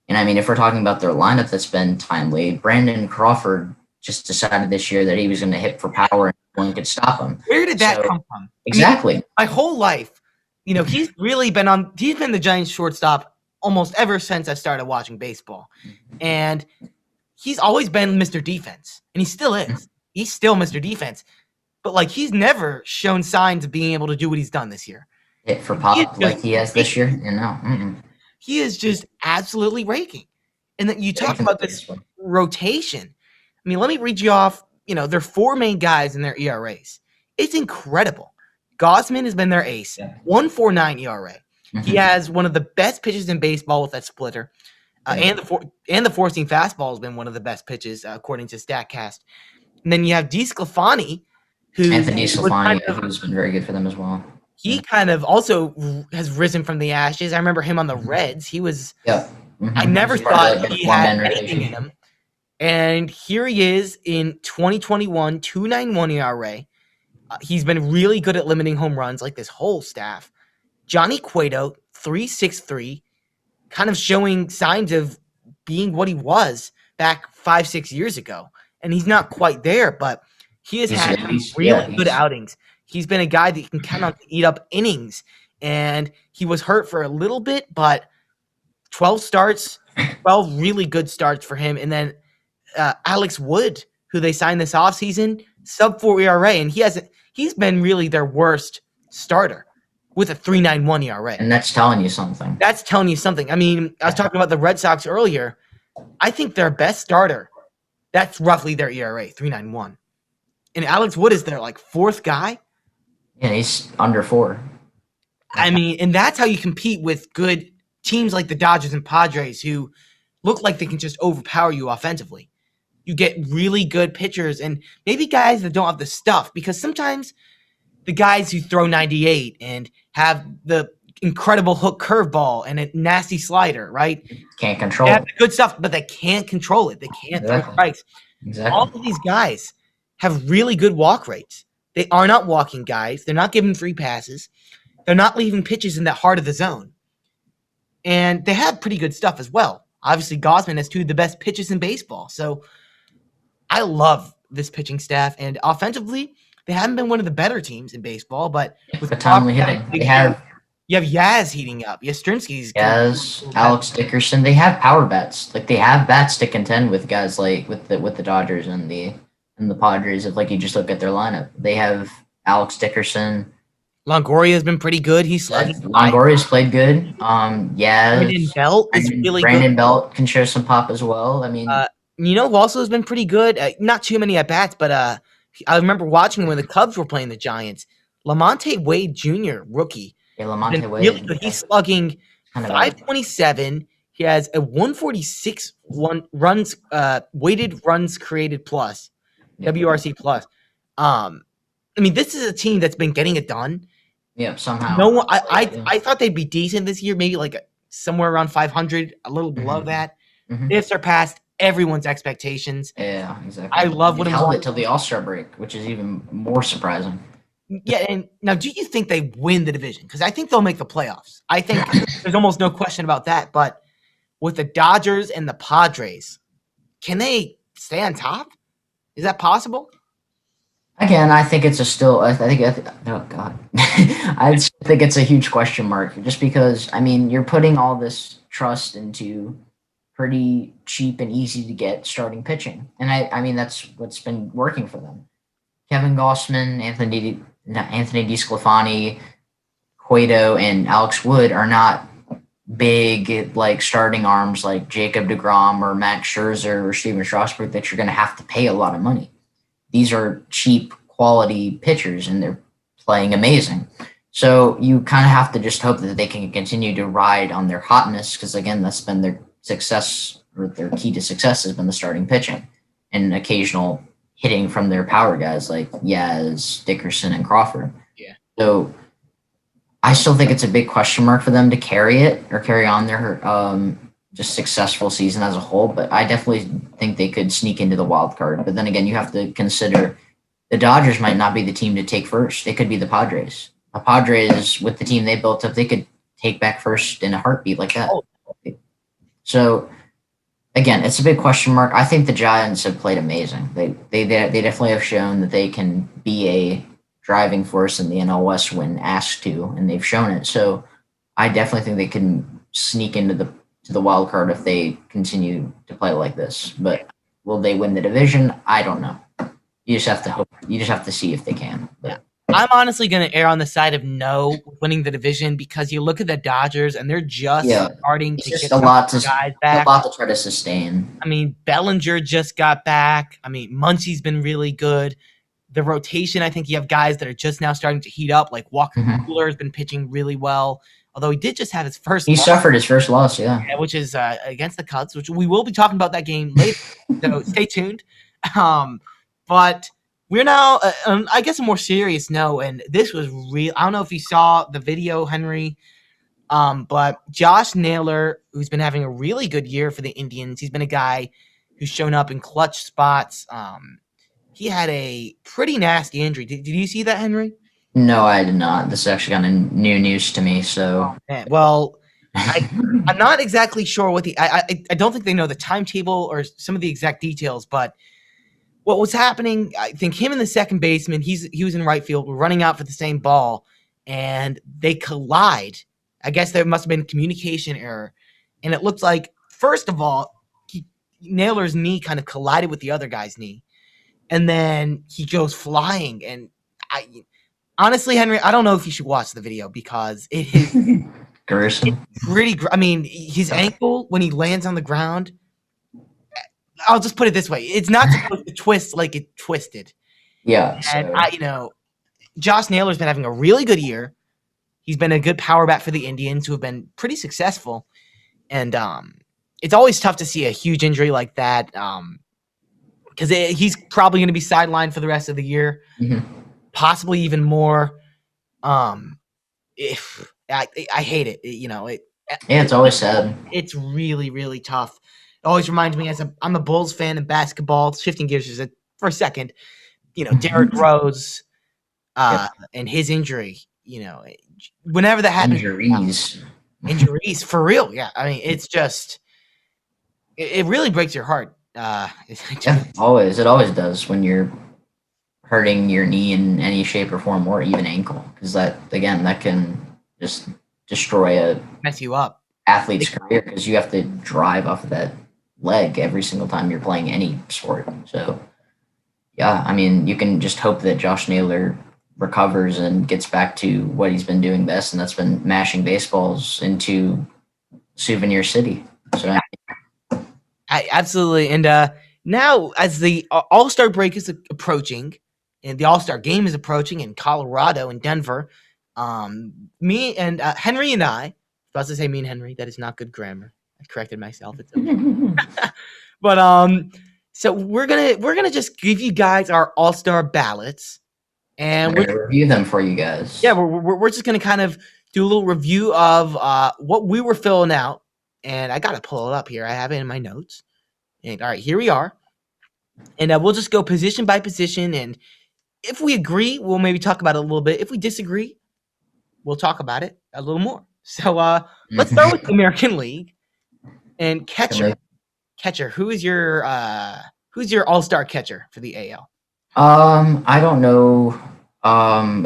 And I mean, if we're talking about their lineup that's been timely, Brandon Crawford just decided this year that he was going to hit for power and no one could stop him. Where did that come from? Exactly. I mean, my whole life, he's been the Giants shortstop almost ever since I started watching baseball. And he's always been Mr. Defense, and he still is. He's still Mr. Defense. But, he's never shown signs of being able to do what he's done this year. Hit for pop like he has this year? No. He is just absolutely raking. And then you talk about this rotation. I mean, let me read you off, their four main guys in their ERAs. It's incredible. Gossman has been their ace, 1.49 ERA. He has one of the best pitches in baseball with that splitter, and the four seam fastball has been one of the best pitches according to Statcast. And then you have DeSclafani, who Anthony kind DeSclafani, who's been very good for them as well. he kind of also has risen from the ashes. I remember him on the Reds. He was. Yep. I never thought he had anything in him. And here he is in 2021, 2.91 ERA. He's been really good at limiting home runs, like this whole staff. Johnny Cueto, 3.63, kind of showing signs of being what he was back 5-6 years ago. And he's not quite there, but he has had really good outings. He's been a guy that you can count on to eat up innings. And he was hurt for a little bit, but 12 starts, 12 really good starts for him. And then Alex Wood, who they signed this offseason, sub-4 ERA, and he's been really their worst starter with a 3.91 ERA. And that's telling you something. That's telling you something. I mean, I was talking about the Red Sox earlier. I think their best starter, that's roughly their ERA, 3.91. And Alex Wood is their fourth guy. Yeah, he's under 4. I mean, and that's how you compete with good teams like the Dodgers and Padres who look like they can just overpower you offensively. You get really good pitchers and maybe guys that don't have the stuff, because sometimes the guys who throw 98 and have the incredible hook curveball and a nasty slider, right? Can't control it. They have the good stuff, but they can't control it. They can't throw strikes. Exactly. All of these guys have really good walk rates. They are not walking guys. They're not giving free passes. They're not leaving pitches in that heart of the zone. And they have pretty good stuff as well. Obviously, Gausman has 2 of the best pitches in baseball. So I love this pitching staff. And offensively, they haven't been one of the better teams in baseball. But with the timely hitting, you have Yaz heating up. Yastrzemski's Alex Dickerson. They have power bats. They have bats to contend with guys with the Dodgers and the Padres. If you just look at their lineup, they have Alex Dickerson. Longoria has been pretty good. Longoria's played good. Brandon Belt is really good. Brandon Belt can show some pop as well. I mean, who also has been pretty good. Not too many at bats, but I remember watching when the Cubs were playing the Giants. Lamonte Wade Jr., rookie. Yeah, Lamonte Wade. Really good. He's slugging 527. He has a 146 runs weighted runs created plus, WRC plus. I mean, this is a team that's been getting it done. Yeah, somehow. I thought they'd be decent this year, maybe somewhere around 500, a little below that. They've surpassed everyone's expectations. Yeah, exactly. I love what held it till the All-Star break, which is even more surprising. Yeah, and now do you think they win the division? Because I think they'll make the playoffs. I think there's almost no question about that. But with the Dodgers and the Padres, can they stay on top? Is that possible? Again, I think it's oh God. I think it's a huge question mark, just because, I mean, you're putting all this trust into pretty cheap and easy to get starting pitching. And I mean, that's what's been working for them. Kevin Gausman, Anthony DeSclafani, Cueto, and Alex Wood are not big starting arms like Jacob deGrom or Max Scherzer or Steven Strasburg that you're going to have to pay a lot of money. These are cheap quality pitchers, and they're playing amazing. So you kind of have to just hope that they can continue to ride on their hotness, because, again, that's been their success, or their key to success has been the starting pitching and occasional hitting from their power guys like Yaz, Dickerson, and Crawford. Yeah. So I still think it's a big question mark for them to carry on their just successful season as a whole, but I definitely think they could sneak into the wild card. But then again, you have to consider the Dodgers might not be the team to take first. It could be the Padres. The Padres, with the team they built up, they could take back first in a heartbeat like that. So again, it's a big question mark. I think the Giants have played amazing. They definitely have shown that they can be a driving force in the NL West when asked to, and they've shown it. So I definitely think they can sneak into the wild card if they continue to play like this. But will they win the division? I don't know. You just have to hope. You just have to see if they can. Yeah. I'm honestly going to err on the side of no winning the division, because you look at the Dodgers and they're just starting to get a lot guys back. A lot to try to sustain. I mean, Bellinger just got back. I mean, Muncy's been really good. The rotation, I think you have guys that are just now starting to heat up, like Walker Buehler has been pitching really well. although he did just have his first He loss, suffered his first loss, yeah. which is against the Cubs, which we will be talking about that game later. So stay tuned. But we're now, I guess, a more serious note, and this was real. I don't know if you saw the video, Henry, but Josh Naylor, who's been having a really good year for the Indians, he's been a guy who's shown up in clutch spots. He had a pretty nasty injury. Did you see that, Henry? No, I did not. This is actually kind of new news to me. So, Well, I'm not exactly sure what I don't think they know the timetable or some of the exact details, but what was happening, I think him and the second baseman, he was in right field, were running out for the same ball, and they collide. I guess there must have been communication error, and it looked like, first of all, Naylor's knee kind of collided with the other guy's knee, and then he goes flying. And honestly, Henry, I don't know if you should watch the video because it is gruesome. pretty. I mean, his ankle when he lands on the ground. I'll just put it this way: it's not supposed to twist like it twisted. Yeah. And Josh Naylor's been having a really good year. He's been a good power bat for the Indians, who have been pretty successful. And it's always tough to see a huge injury like that, because he's probably going to be sidelined for the rest of the year, possibly even more. If I hate it, it's always sad. It's really, really tough. It always reminds me, I'm a Bulls fan in basketball. Shifting gears just for a second, Derrick Rose, and his injury. Whenever that happens, injuries for real. Yeah, I mean, it's just it really breaks your heart. It always does when you're hurting your knee in any shape or form, or even ankle, because that can just destroy mess you up athlete's career, because you have to drive off of that leg every single time you're playing any sport. So yeah, I mean, you can just hope that Josh Naylor recovers and gets back to what he's been doing best, and that's been mashing baseballs into Souvenir City. So absolutely. And now, as the All-Star break is approaching, and the All-Star Game is approaching in Colorado and Denver, me and Henry and I was about to say me and Henry. That is not good grammar. I corrected myself. It's okay. But so we're gonna just give you guys our All-Star ballots, and we're gonna review them for you guys. Yeah, we're just gonna kind of do a little review of what we were filling out, and I gotta pull it up here. I have it in my notes. And all right, here we are, and we'll just go position by position, and if we agree, we'll maybe talk about it a little bit. If we disagree, we'll talk about it a little more. So let's start with the American League and catcher. Catcher, who's your All-Star catcher for the AL? I don't know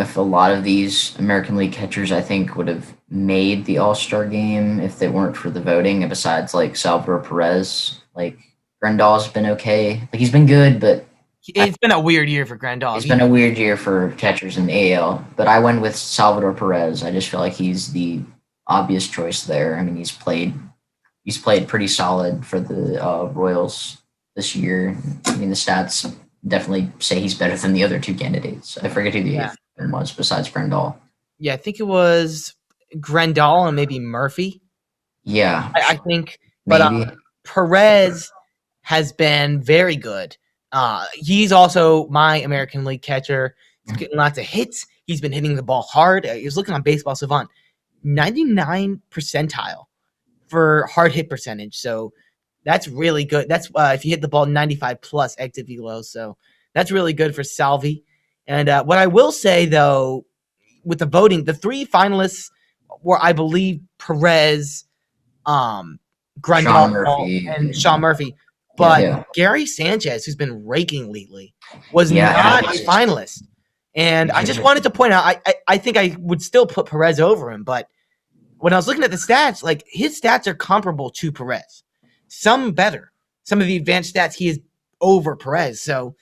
if a lot of these American League catchers, I think, would have made the All-Star game if they weren't for the voting. Besides, like, Salvador Perez, like, Grandal's been okay. Like, he's been good, but it's been a weird year for Grandal. It's been a weird year for catchers in the AL, but I went with Salvador Perez. I just feel like he's the obvious choice there. I mean, he's played pretty solid for the Royals this year. I mean, the stats definitely say he's better than the other two candidates. I forget who the eighth one was besides Grandal. Yeah, I think it was Grandal and maybe Murphy. Yeah, I think, but Perez has been very good. He's also my American League catcher. He's getting lots of hits. He's been hitting the ball hard. He was looking on Baseball Savant, 99 percentile for hard hit percentage. So that's really good. That's if you hit the ball 95 plus exit velo. So that's really good for Salvi. And what I will say, though, with the voting, the three finalists were, I believe, Perez, Grandal, and Sean Murphy. But Gary Sanchez, who's been raking lately, was not a finalist. And I just wanted to point out, I think I would still put Perez over him. But when I was looking at the stats, like, his stats are comparable to Perez. Some better. Some of the advanced stats, he is over Perez. So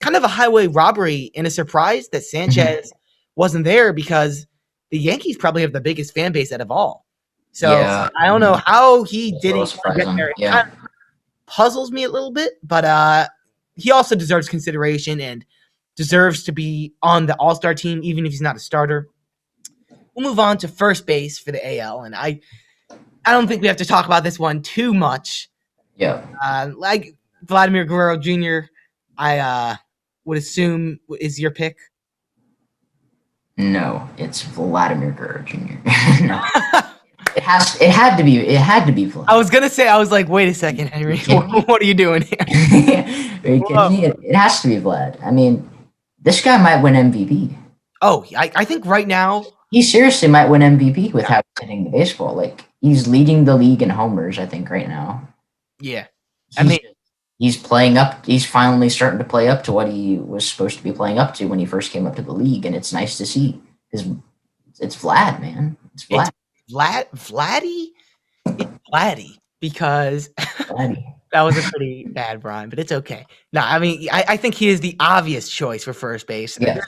kind of a highway robbery and a surprise that Sanchez wasn't there, because the Yankees probably have the biggest fan base out of all. So I don't know how he didn't get there. It kind of puzzles me a little bit, but he also deserves consideration and deserves to be on the All-Star team, even if he's not a starter. we'll move on to first base for the AL, and I don't think we have to talk about this one too much. Yeah. Like Vladimir Guerrero Jr., I would assume is your pick. No, it's Vladimir Guerrero Jr. No, it had to be. It had to be Vlad. I was gonna say, I was like, wait a second, Henry, what are you doing here? Are you kidding me? It has to be Vlad. I mean, this guy might win MVP. Oh, I think right now, He seriously might win MVP with how he's hitting the baseball. Like he's leading the league in homers, I think, right now. yeah. I He's mean, he's playing up. He's finally starting to play up to what he was supposed to be playing up to when he first came up to the league, and it's nice to see. Because it's Vlad, man. It's Vlad. Vladdy? It's Vladdy because Vladdy. that was a pretty bad rhyme, but it's okay. No, I mean, I think he is the obvious choice for first base. Yeah.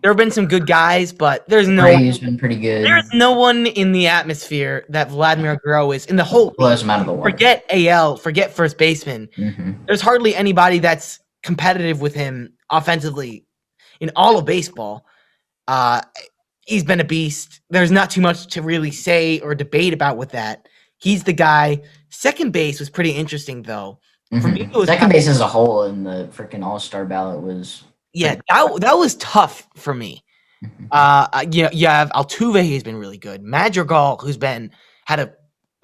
There have been some good guys, but there's Ray's been pretty good. there's no one in the atmosphere that Vladimir Guerrero is in the whole. Blows him out of the water. Forget AL, forget first baseman. There's hardly anybody that's competitive with him offensively in all of baseball. He's been a beast. There's not too much to really say or debate about with that. He's the guy. Second base was pretty interesting, though. For me, it was second base as a whole in the freaking All-Star ballot was. Yeah, that was tough for me. You have Altuve, who's been really good. Madrigal, who's had a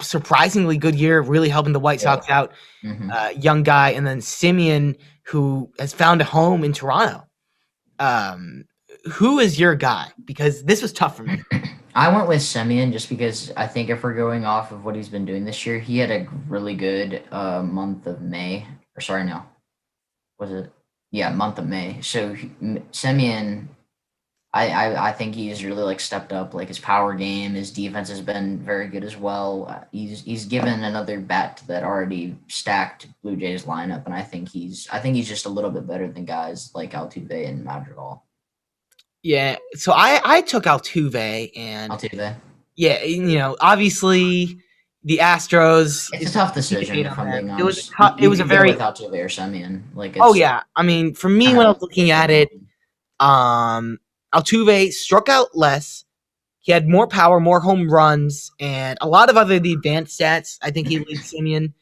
surprisingly good year, really helping the White Sox out. Young guy, and then Semien, who has found a home in Toronto. Who is your guy? Because this was tough for me. I went with Semien just because I think if we're going off of what he's been doing this year, he had a really good month of May. Or sorry, no. Was it? Yeah, month of May. So Semien, I think he's really like stepped up. Like his power game, his defense has been very good as well. He's given another bat to that already stacked Blue Jays lineup, and I think he's just a little bit better than guys like Altuve and Madrigal. Yeah, so I took Altuve, and yeah, obviously the Astros. It's a tough decision if I'm being honest. It was a very with Altuve or Semien. Like, yeah. I mean, for me, when I was looking at it, Altuve struck out less. He had more power, more home runs, and a lot of the advanced stats. I think he leads Semien.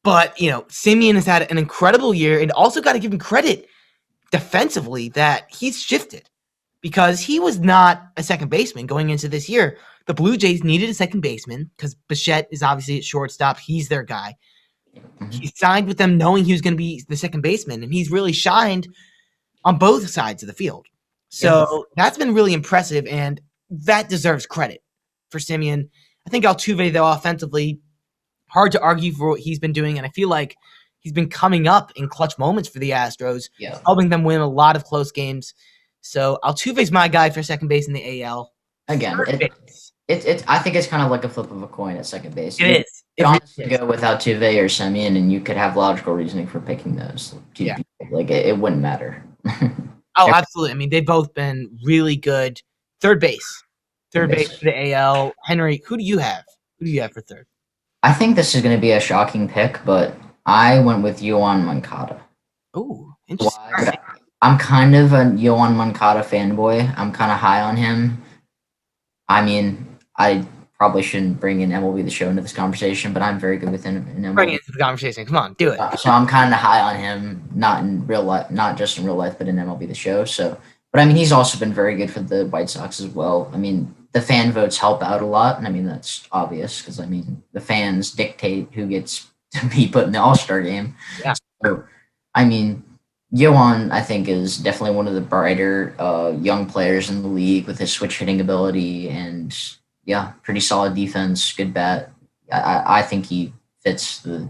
But Semien has had an incredible year, and also got to give him credit defensively that he's shifted, because he was not a second baseman going into this year. The Blue Jays needed a second baseman because Bichette is obviously at shortstop. He's their guy. He signed with them knowing he was going to be the second baseman, and he's really shined on both sides of the field. So that's been really impressive, and that deserves credit for Semien. I think Altuve, though, offensively, hard to argue for what he's been doing, and I feel like he's been coming up in clutch moments for the Astros, helping them win a lot of close games. So Altuve's my guy for second base in the AL. Again, I think it's kind of like a flip of a coin at second base. It is. You honestly go with Altuve or Semien, and you could have logical reasoning for picking those. Yeah. Like, it wouldn't matter. Oh, absolutely. I mean, they've both been really good. Third base for the AL. Henry, who do you have? Who do you have for third? I think this is going to be a shocking pick, but I went with Yoan Moncada. Oh, interesting. Why? I'm kind of a Yoan Moncada fanboy. I'm kind of high on him. I mean, I probably shouldn't bring in MLB The Show into this conversation, but I'm very good with him in MLB. Bring it into the conversation. Come on, do it. So I'm kind of high on him, not in real life, not just in real life, but in MLB The Show. So, but I mean, he's also been very good for the White Sox as well. I mean, the fan votes help out a lot, and I mean that's obvious because I mean the fans dictate who gets to be put in the All-Star game. Yeah. So, I mean, Yoan, I think, is definitely one of the brighter young players in the league with his switch hitting ability and, pretty solid defense, good bat. I think he fits the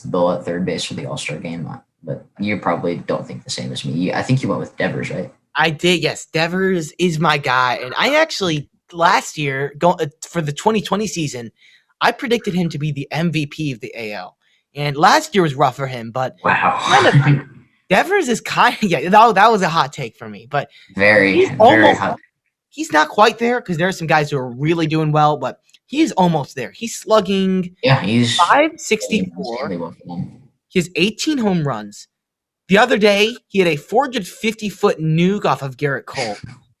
bill at third base for the All-Star game. But you probably don't think the same as me. I think you went with Devers, right? I did, yes. Devers is my guy. And I actually, last year, for the 2020 season, I predicted him to be the MVP of the AL. And last year was rough for him, but wow. Devers is that was a hot take for me, but very hot. He's not quite there because there are some guys who are really doing well, but he's almost there. He's slugging. Yeah, he's 564. He has 18 home runs. The other day, he had a 450-foot nuke off of Garrett Cole.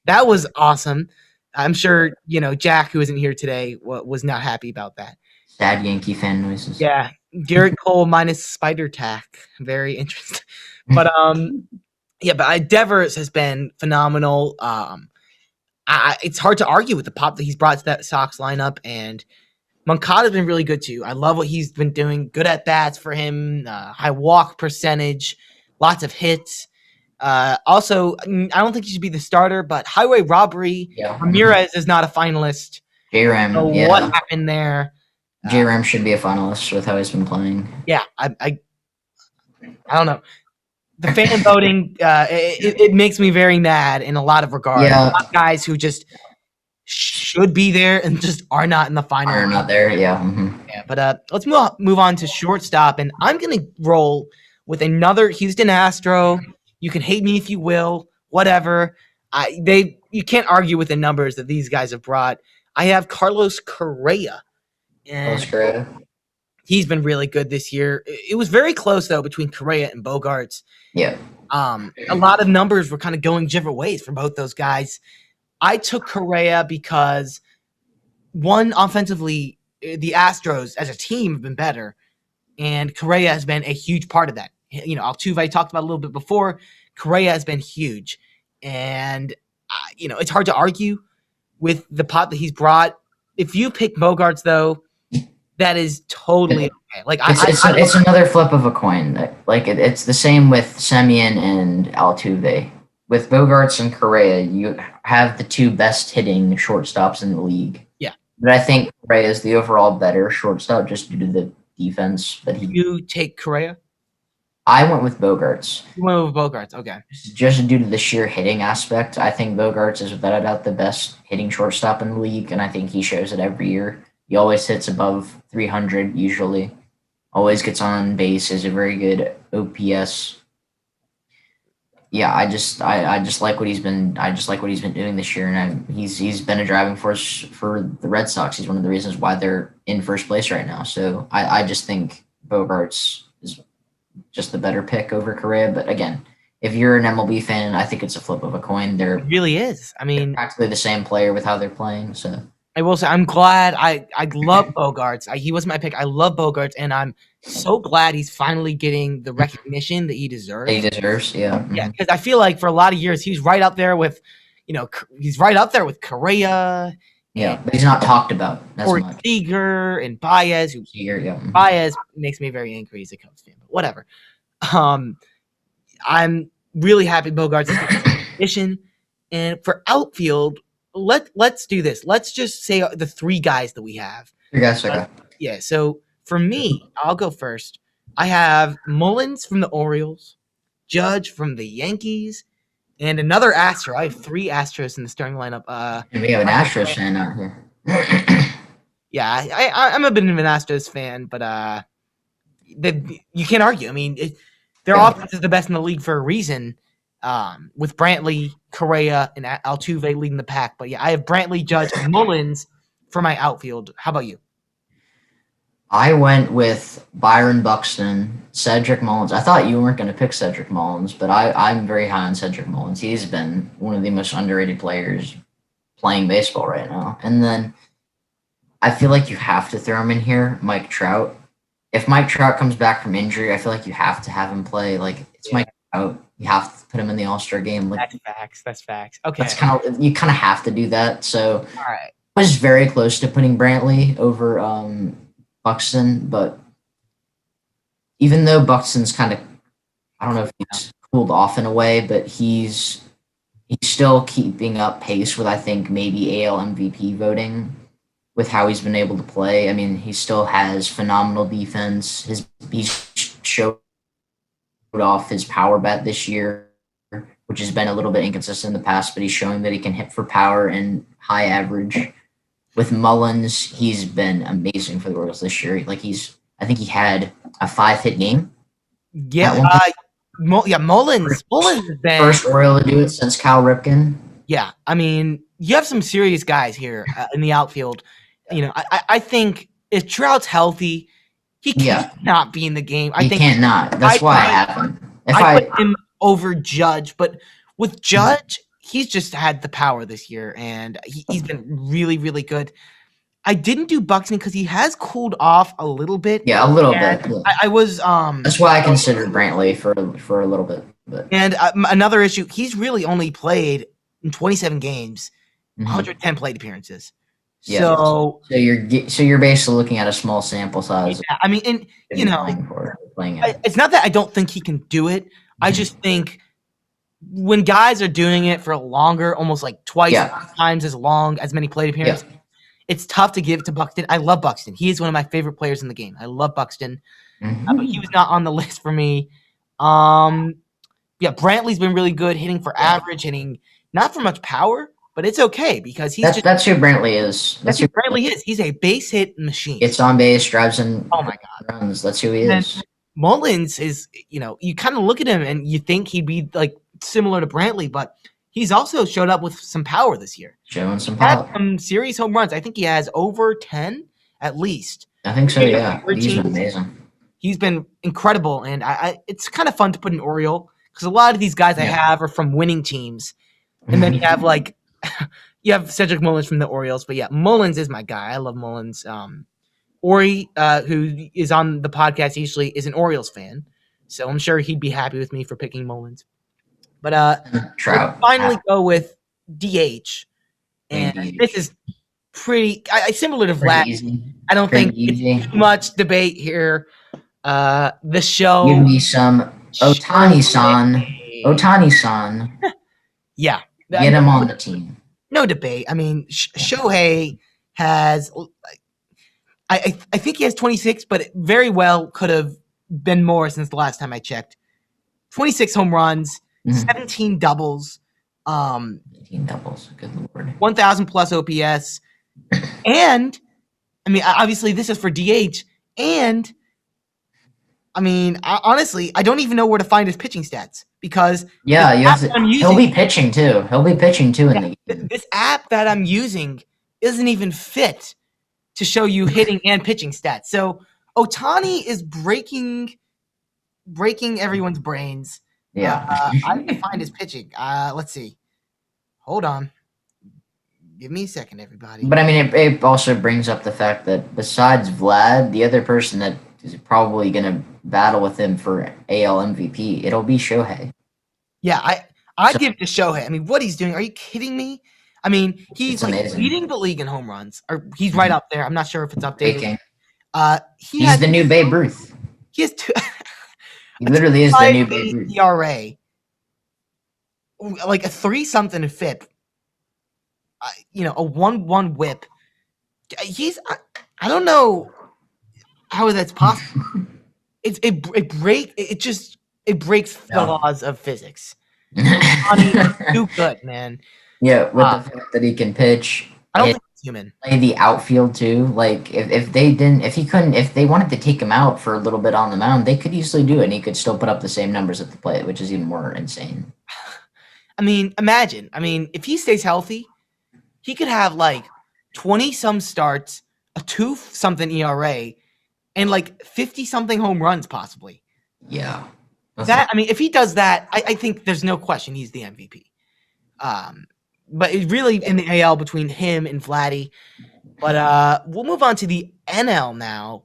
That was awesome. I'm sure Jack, who isn't here today, was not happy about that. Sad Yankee fan noises. Yeah, Garrett Cole minus Spider Tack, very interesting. But yeah, but Devers has been phenomenal. It's hard to argue with the pop that he's brought to that Sox lineup, and Moncada's been really good too. I love what he's been doing. Good at bats for him, high walk percentage, lots of hits. Also, I don't think he should be the starter, but highway robbery. Yeah. Ramirez is not a finalist. J-Ram, What happened there? J-Ram should be a finalist with how he's been playing. Yeah, I don't know. The fan voting, it makes me very mad in a lot of regards. Yeah. A lot of guys who just should be there and just are not in the final. Are not there, yeah. Yeah, but let's move on to shortstop, and I'm gonna roll with another Houston Astro. You can hate me if you will, whatever. You can't argue with the numbers that these guys have brought. I have Carlos Correa, and he's been really good this year. It was very close though between Correa and Bogaerts. Yeah. A lot of numbers were kind of going different ways for both those guys. I took Correa because one, offensively, the Astros as a team have been better, and Correa has been a huge part of that. Altuve talked about a little bit before. Correa has been huge, and it's hard to argue with the pot that he's brought. If you pick Bogaerts, though, that is totally okay. Like it's another flip of a coin. Like it's the same with Semien and Altuve. With Bogaerts and Correa, you have the two best hitting shortstops in the league. Yeah, but I think Correa is the overall better shortstop just due to the defense that he. You take Correa? I went with Bogaerts. You went with Bogaerts, okay. Just due to the sheer hitting aspect, I think Bogaerts is without a doubt the best hitting shortstop in the league, and I think he shows it every year. He always hits above 300 usually. Always gets on base, is a very good OPS. Yeah, I just like what he's been. I just like what he's been doing this year, and he's been a driving force for the Red Sox. He's one of the reasons why they're in first place right now. So I just think Bogaerts is just the better pick over Correa. But again, if you're an MLB fan, I think it's a flip of a coin. It really is. I mean, practically the same player with how they're playing. So I will say I'm glad. I love Bogaerts. He was my pick. I love Bogaerts, and I'm so glad he's finally getting the recognition that he deserves. He deserves, yeah. Yeah, because I feel like for a lot of years he's right up there with, he's right up there with Correa. Yeah, but he's not talked about as much. Seager and Baez. Baez makes me very angry as a Cubs fan, but whatever. I'm really happy Bogaerts is getting recognition, and for outfield, let's do this. Let's just say the three guys that we have. Three guys, okay. Yeah, so for me, I'll go first. I have Mullins from the Orioles, Judge from the Yankees, and another Astro. I have three Astros in the starting lineup. And we have an Astros fan out here. Yeah, I'm a bit of an Astros fan, but you can't argue. I mean, their offense is the best in the league for a reason, with Brantley, Correa, and Altuve leading the pack. But yeah, I have Brantley, Judge, and Mullins for my outfield. How about you? I went with Byron Buxton, Cedric Mullins. I thought you weren't going to pick Cedric Mullins, but I'm very high on Cedric Mullins. He's been one of the most underrated players playing baseball right now. And then I feel like you have to throw him in here, Mike Trout. If Mike Trout comes back from injury, I feel like you have to have him play. Like, it's Mike Trout. You have to put him in the All-Star game. Like, That's facts. Okay. You kind of have to do that. So all right. I was very close to putting Brantley over Buxton, but even though Buxton's kind of, I don't know if he's cooled off in a way, but he's still keeping up pace with, I think, maybe AL MVP voting with how he's been able to play. I mean, he still has phenomenal defense. He's showed off his power bat this year, which has been a little bit inconsistent in the past, but he's showing that he can hit for power and high average. With Mullins, he's been amazing for the Orioles this year. Like I think he had a 5-hit game. Yeah, Mullins has been first Oriole to do it since Cal Ripken. Yeah, I mean, you have some serious guys here in the outfield. I think if Trout's healthy, he can't not be in the game. He can't not. That's why I have him. I put him over Judge, but with Judge, he's just had the power this year, and he's been really, really good. I didn't do Buxton because he has cooled off a little bit. Yeah, a little And bit. Yeah. I was That's why I considered Brantley for a little bit. But and another issue. He's really only played in 27 games, 110 plate appearances. yeah. So you're basically looking at a small sample size. yeah, I mean, and you know, playing it's not that I don't think he can do it. I just think when guys are doing it for longer, almost like twice times as long, as many plate appearances, it's tough to give it to Buxton. I love Buxton. He is one of my favorite players in the game. I love Buxton. But he was not on the list for me. Yeah, Brantley's been really good, hitting for average, hitting not for much power, but it's okay because that's who Brantley is. That's who Brantley is. He's a base hit machine. It's on base, drives in. Oh my god, runs. That's who he is. Mullins is, you kind of look at him and you think he'd be like similar to Brantley, but he's also showed up with some power this year. Showing some power. Had some series home runs. I think he has over 10 at least. I think so. Yeah, he's been amazing. He's been incredible, and it's kind of fun to put an Oriole because a lot of these guys I have are from winning teams, and then you have like you have Cedric Mullins from the Orioles, but yeah, Mullins is my guy. I love Mullins. Ori, who is on the podcast usually, is an Orioles fan, so I'm sure he'd be happy with me for picking Mullins. But Trout. We'll finally go with DH, and this is pretty similar to Vlad. I don't think it's too much debate here. The show. Give me some Ohtani-san. Ohtani-san. Yeah. Get him on the team. No debate. I mean, Shohei has. I think he has 26, but it very well could have been more since the last time I checked. 26 home runs, 17 doubles. 18 doubles. Good lord. 1,000 plus OPS. And, I mean, obviously this is for DH. And, I mean, honestly, I don't even know where to find his pitching stats because he'll be pitching too. He'll be pitching too in the game. This app that I'm using isn't even fit to show you hitting and pitching stats. So Ohtani is breaking everyone's brains. Yeah. I need to find his pitching. Let's see. Hold on. Give me a second, everybody. But I mean, it also brings up the fact that besides Vlad, the other person that is probably going to battle with him for AL MVP, it'll be Shohei. Yeah, I'd give it to Shohei. I mean, what he's doing, are you kidding me? I mean, he's like leading the league in home runs. Or he's right up there. I'm not sure if it's updated. He's the new Babe Ruth. He has two. He literally is the new Babe Ruth. ERA, like a 3-something FIP. A 1-1 WHIP. I don't know how that's possible. It breaks the laws of physics. He's too good, man. Yeah, with the fact that he can pitch. I don't think he's human. Play the outfield too. Like if they wanted to take him out for a little bit on the mound, they could easily do it, and he could still put up the same numbers at the plate, which is even more insane. I mean, imagine. I mean, if he stays healthy, he could have like 20-some starts, a 2-something ERA, and like 50-something home runs possibly. Yeah. If he does that, I think there's no question he's the MVP. But it's really in the AL between him and Vladdy. But we'll move on to the NL now,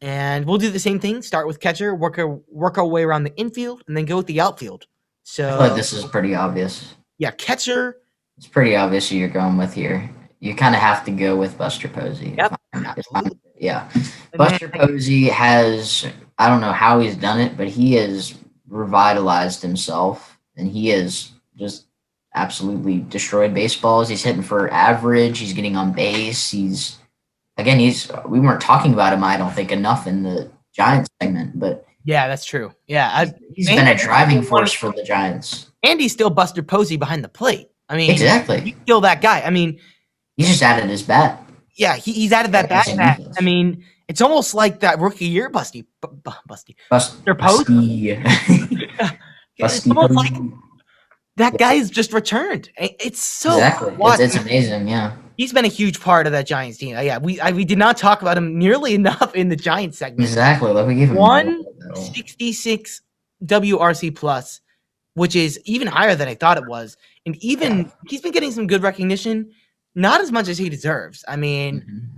and we'll do the same thing. Start with catcher, work our way around the infield, and then go with the outfield. So I feel like this is pretty obvious. Yeah, catcher. It's pretty obvious who you're going with here. You kind of have to go with Buster Posey. Yep, absolutely. Yeah. Buster Posey has, I don't know how he's done it, but he has revitalized himself, and he has just absolutely destroyed baseballs. He's hitting for average. He's getting on base. We weren't talking about him, I don't think, enough in the Giants segment, but yeah, that's true. Yeah. He's been a driving force for the Giants. And he's still Buster Posey behind the plate. I mean, exactly. You kill that guy. I mean, he's just added his bat. Yeah, he's added that bat. I mean, it's almost like that rookie year, Buster Posey. It's almost like that guy's just returned. It's so exactly. It's amazing. Yeah, he's been a huge part of that Giants team. Yeah, we did not talk about him nearly enough in the Giants segment. Exactly. Like we gave him 166 WRC plus. which is even higher than I thought it was. And even he's been getting some good recognition, not as much as he deserves. I mean,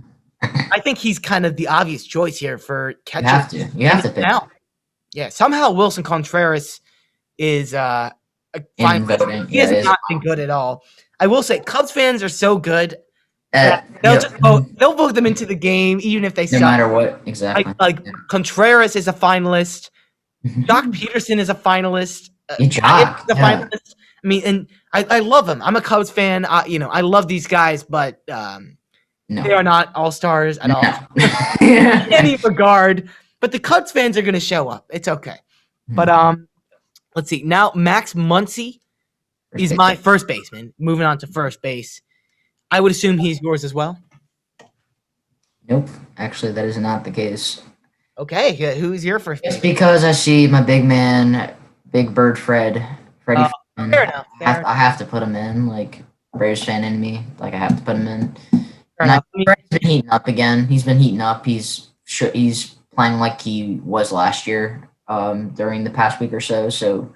I think he's kind of the obvious choice here for catcher. You have to pick. Now, yeah, somehow Wilson Contreras is a finalist. He has not been good at all. I will say, Cubs fans are so good that they'll vote them into the game, even if they suck. No matter what, exactly. Contreras is a finalist. Jock Peterson is a finalist. Jock is a finalist. I mean, and I love him. I'm a Cubs fan. I love these guys, but they are not all-stars at all in any regard. But the Cubs fans are going to show up. It's okay. But let's see. Now, Max Muncy is my first baseman. Moving on to first base. I would assume he's yours as well. Nope. Actually, that is not the case. Okay. Who's your first base? It's because I see my big man, Big Bird Freddie. Fair enough. I have to put him in. Like, Braves fan in me. Like, I have to put him in. He's been heating up again. He's been heating up. He's playing like he was last year during the past week or so. So,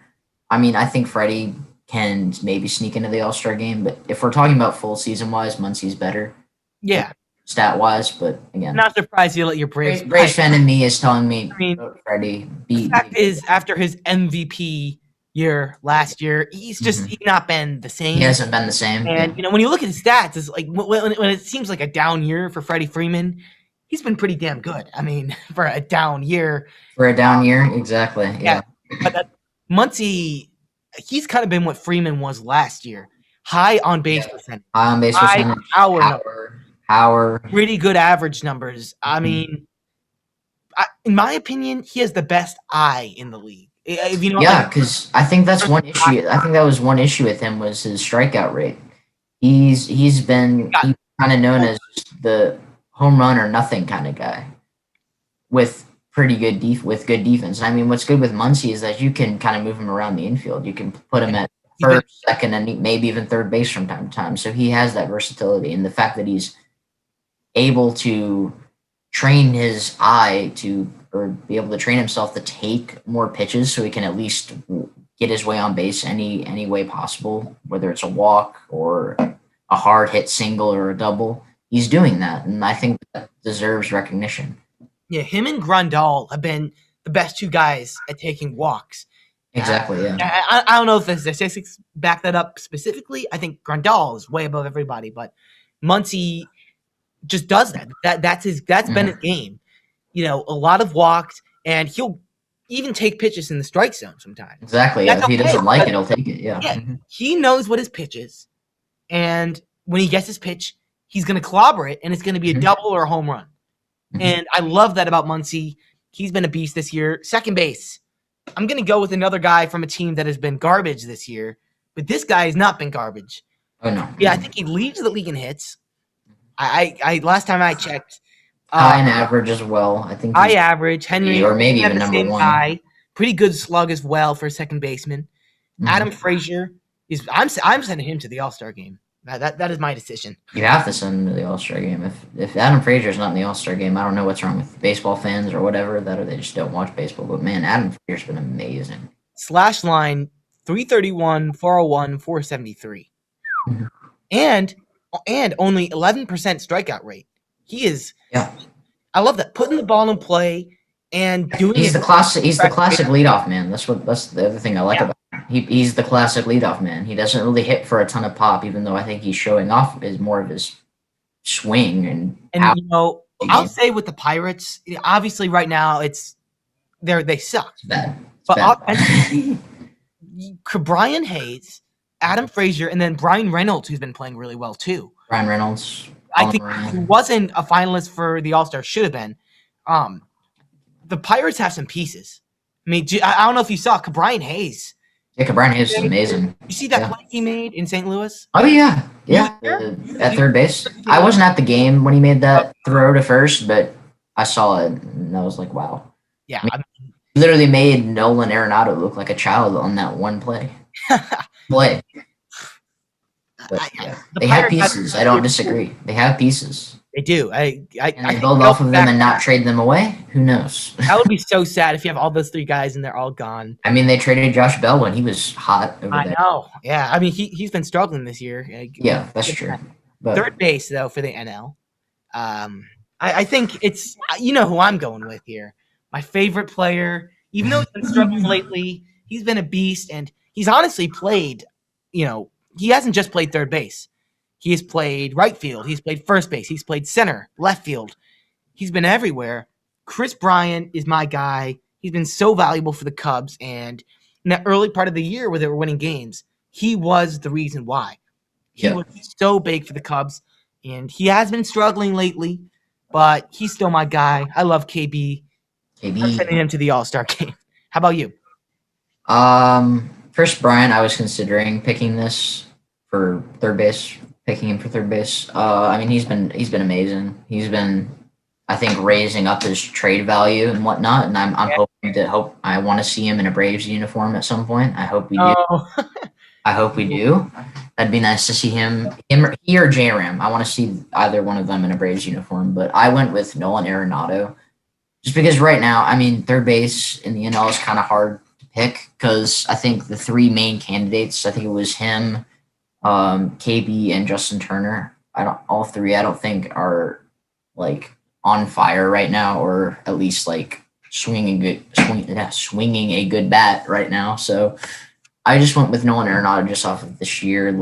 I mean, I think Freddie can maybe sneak into the All-Star game. But if we're talking about full season-wise, Muncy's better. Yeah. Stat-wise, but again. Not surprised you let your Braves fan in me is telling me Freddie beat. The fact is, after his MVP year last year, he's not been the same. He hasn't been the same. And when you look at his stats, it's like when it seems like a down year for Freddie Freeman, he's been pretty damn good. I mean, for a down year. Exactly. Yeah. But Muncy, he's kind of been what Freeman was last year. High on base percentage. High on base percentage. Power. Pretty good average numbers. I mean, in my opinion, he has the best eye in the league. Because I think that's one issue. I think that was one issue with him was his strikeout rate. He's kind of known as the home run or nothing kind of guy with pretty good good defense. And I mean, what's good with Muncy is that you can kind of move him around the infield. You can put him at first, second, and maybe even third base from time to time. So he has that versatility, and the fact that he's able to train his eye or be able to train himself to take more pitches so he can at least get his way on base any way possible, whether it's a walk or a hard hit single or a double. He's doing that, and I think that deserves recognition. Yeah, him and Grandal have been the best two guys at taking walks. Exactly, yeah. I don't know if the statistics back that up specifically. I think Grandal is way above everybody, but Muncy just does that. That's been his game. A lot of walks, and he'll even take pitches in the strike zone sometimes. Exactly. Yeah. If he doesn't like it, he'll take it. Yeah. He knows what his pitch is, and when he gets his pitch, he's going to clobber it, and it's going to be a double or a home run. And I love that about Muncy. He's been a beast this year. Second base, I'm going to go with another guy from a team that has been garbage this year, but this guy has not been garbage. Oh no. Yeah, I think he leads the league in hits. I last time I checked, high and average as well. I think high average. Henry, or maybe even number one. Guy. Pretty good slug as well for a second baseman. Adam Frazier is. I'm sending him to the All-Star game. That is my decision. You have to send him to the All-Star game. If Adam Frazier is not in the All-Star game, I don't know what's wrong with baseball fans or whatever or they just don't watch baseball. But man, Adam Frazier's been amazing. Slash line 331, 401, 473, and only 11% strikeout rate. He is. Yeah. I love that, putting the ball in play and doing. He's the classic leadoff man. That's the other thing I like about him. He's the classic leadoff man. He doesn't really hit for a ton of pop, even though I think he's showing off is more of his swing and I'll say with the Pirates, obviously right now they suck. It's bad. Offensively, Brian Hayes, Adam Frazier, and then Brian Reynolds, who's been playing really well too. Brian Reynolds. I think he wasn't a finalist for the All-Star. Should have been. The Pirates have some pieces. I mean, I don't know if you saw Brian Hayes. Yeah, Brian Hayes is amazing. You see that play he made in St. Louis? Oh, yeah. Yeah, at third base. I wasn't at the game when he made that throw to first, but I saw it, and I was like, wow. Yeah. He literally made Nolan Arenado look like a child on that one play. But, yeah. They have pieces. I don't disagree. They have pieces. They do. And I they think build they'll off of be them back. and not trade them away? Who knows? That would be so sad if you have all those three guys and they're all gone. I mean, they traded Josh Bell when he was hot over I there. know. Yeah. I mean, he's been struggling this year. Yeah, that's true. But Third base though for the NL. I think it's who I'm going with here. My favorite player, even though he's been struggling lately, he's been a beast, and he's honestly played. He hasn't just played third base. He has played right field. He's played first base. He's played center, left field. He's been everywhere. Chris Bryant is my guy. He's been so valuable for the Cubs, and in that early part of the year where they were winning games, he was the reason why. He was so big for the Cubs, and he has been struggling lately, but he's still my guy. I love KB. I'm sending him to the All-Star game. How about you? Chris Bryant, I was considering picking this for third base, picking him for third base. I mean, he's been amazing. He's been, I think, raising up his trade value and whatnot. And I'm hoping I want to see him in a Braves uniform at some point. I hope we do. I hope we do. That'd be nice to see he or J-Ram. I want to see either one of them in a Braves uniform. But I went with Nolan Arenado, just because right now, I mean, third base in the NL is kind of hard to pick because I think the three main candidates, I think it was him, KB, and Justin Turner. All three, I don't think are like on fire right now, or at least like swinging a good bat right now. So I just went with Nolan Arenado just off of the sheer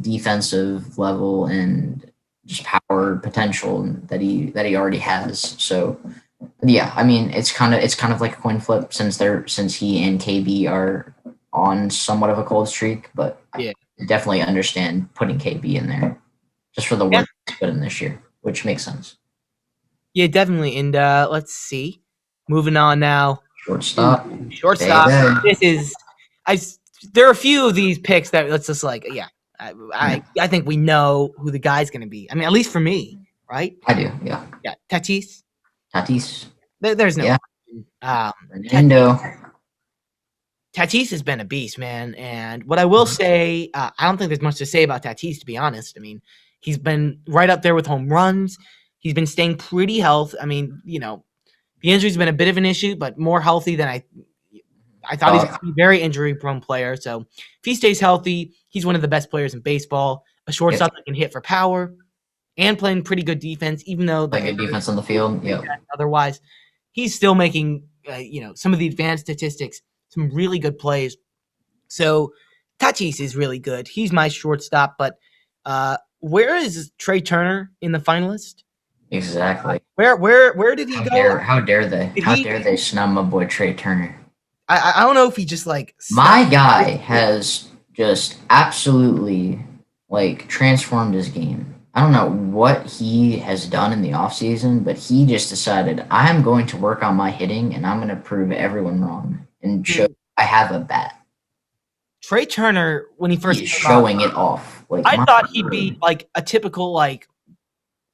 defensive level and just power potential that he already has. So yeah, I mean it's kind of like a coin flip since he and KB are on somewhat of a cold streak, but yeah. I definitely understand putting KB in there just for the work he's put in this year, which makes sense. Yeah, definitely. And let's see. Moving on now. Shortstop. This is there are a few of these picks that let's just I think we know who the guy's going to be. I mean, at least for me, right? I do, yeah. Yeah, Tatis. There's no. Yeah. Fernando. Tatis has been a beast, man. And what I will say, I don't think there's much to say about Tatis, to be honest. I mean, he's been right up there with home runs. He's been staying pretty healthy. I mean, the injury's been a bit of an issue, but more healthy than I thought. He's a very injury-prone player. So if he stays healthy, he's one of the best players in baseball. A shortstop that can hit for power and playing pretty good defense, even though good defense on the field. Yeah. Otherwise, he's still making some of the advanced statistics, some really good plays. So Tatis is really good. He's my shortstop. But where is Trey Turner in the finalist? Exactly. Where did he go? How dare they? How dare they snub my boy Trey Turner? I don't know if he just my guy has just absolutely transformed his game. I don't know what he has done in the offseason, but he just decided I'm going to work on my hitting and I'm going to prove everyone wrong and show I have a bat. Trey Turner, when he first showing it off, I thought he'd be a typical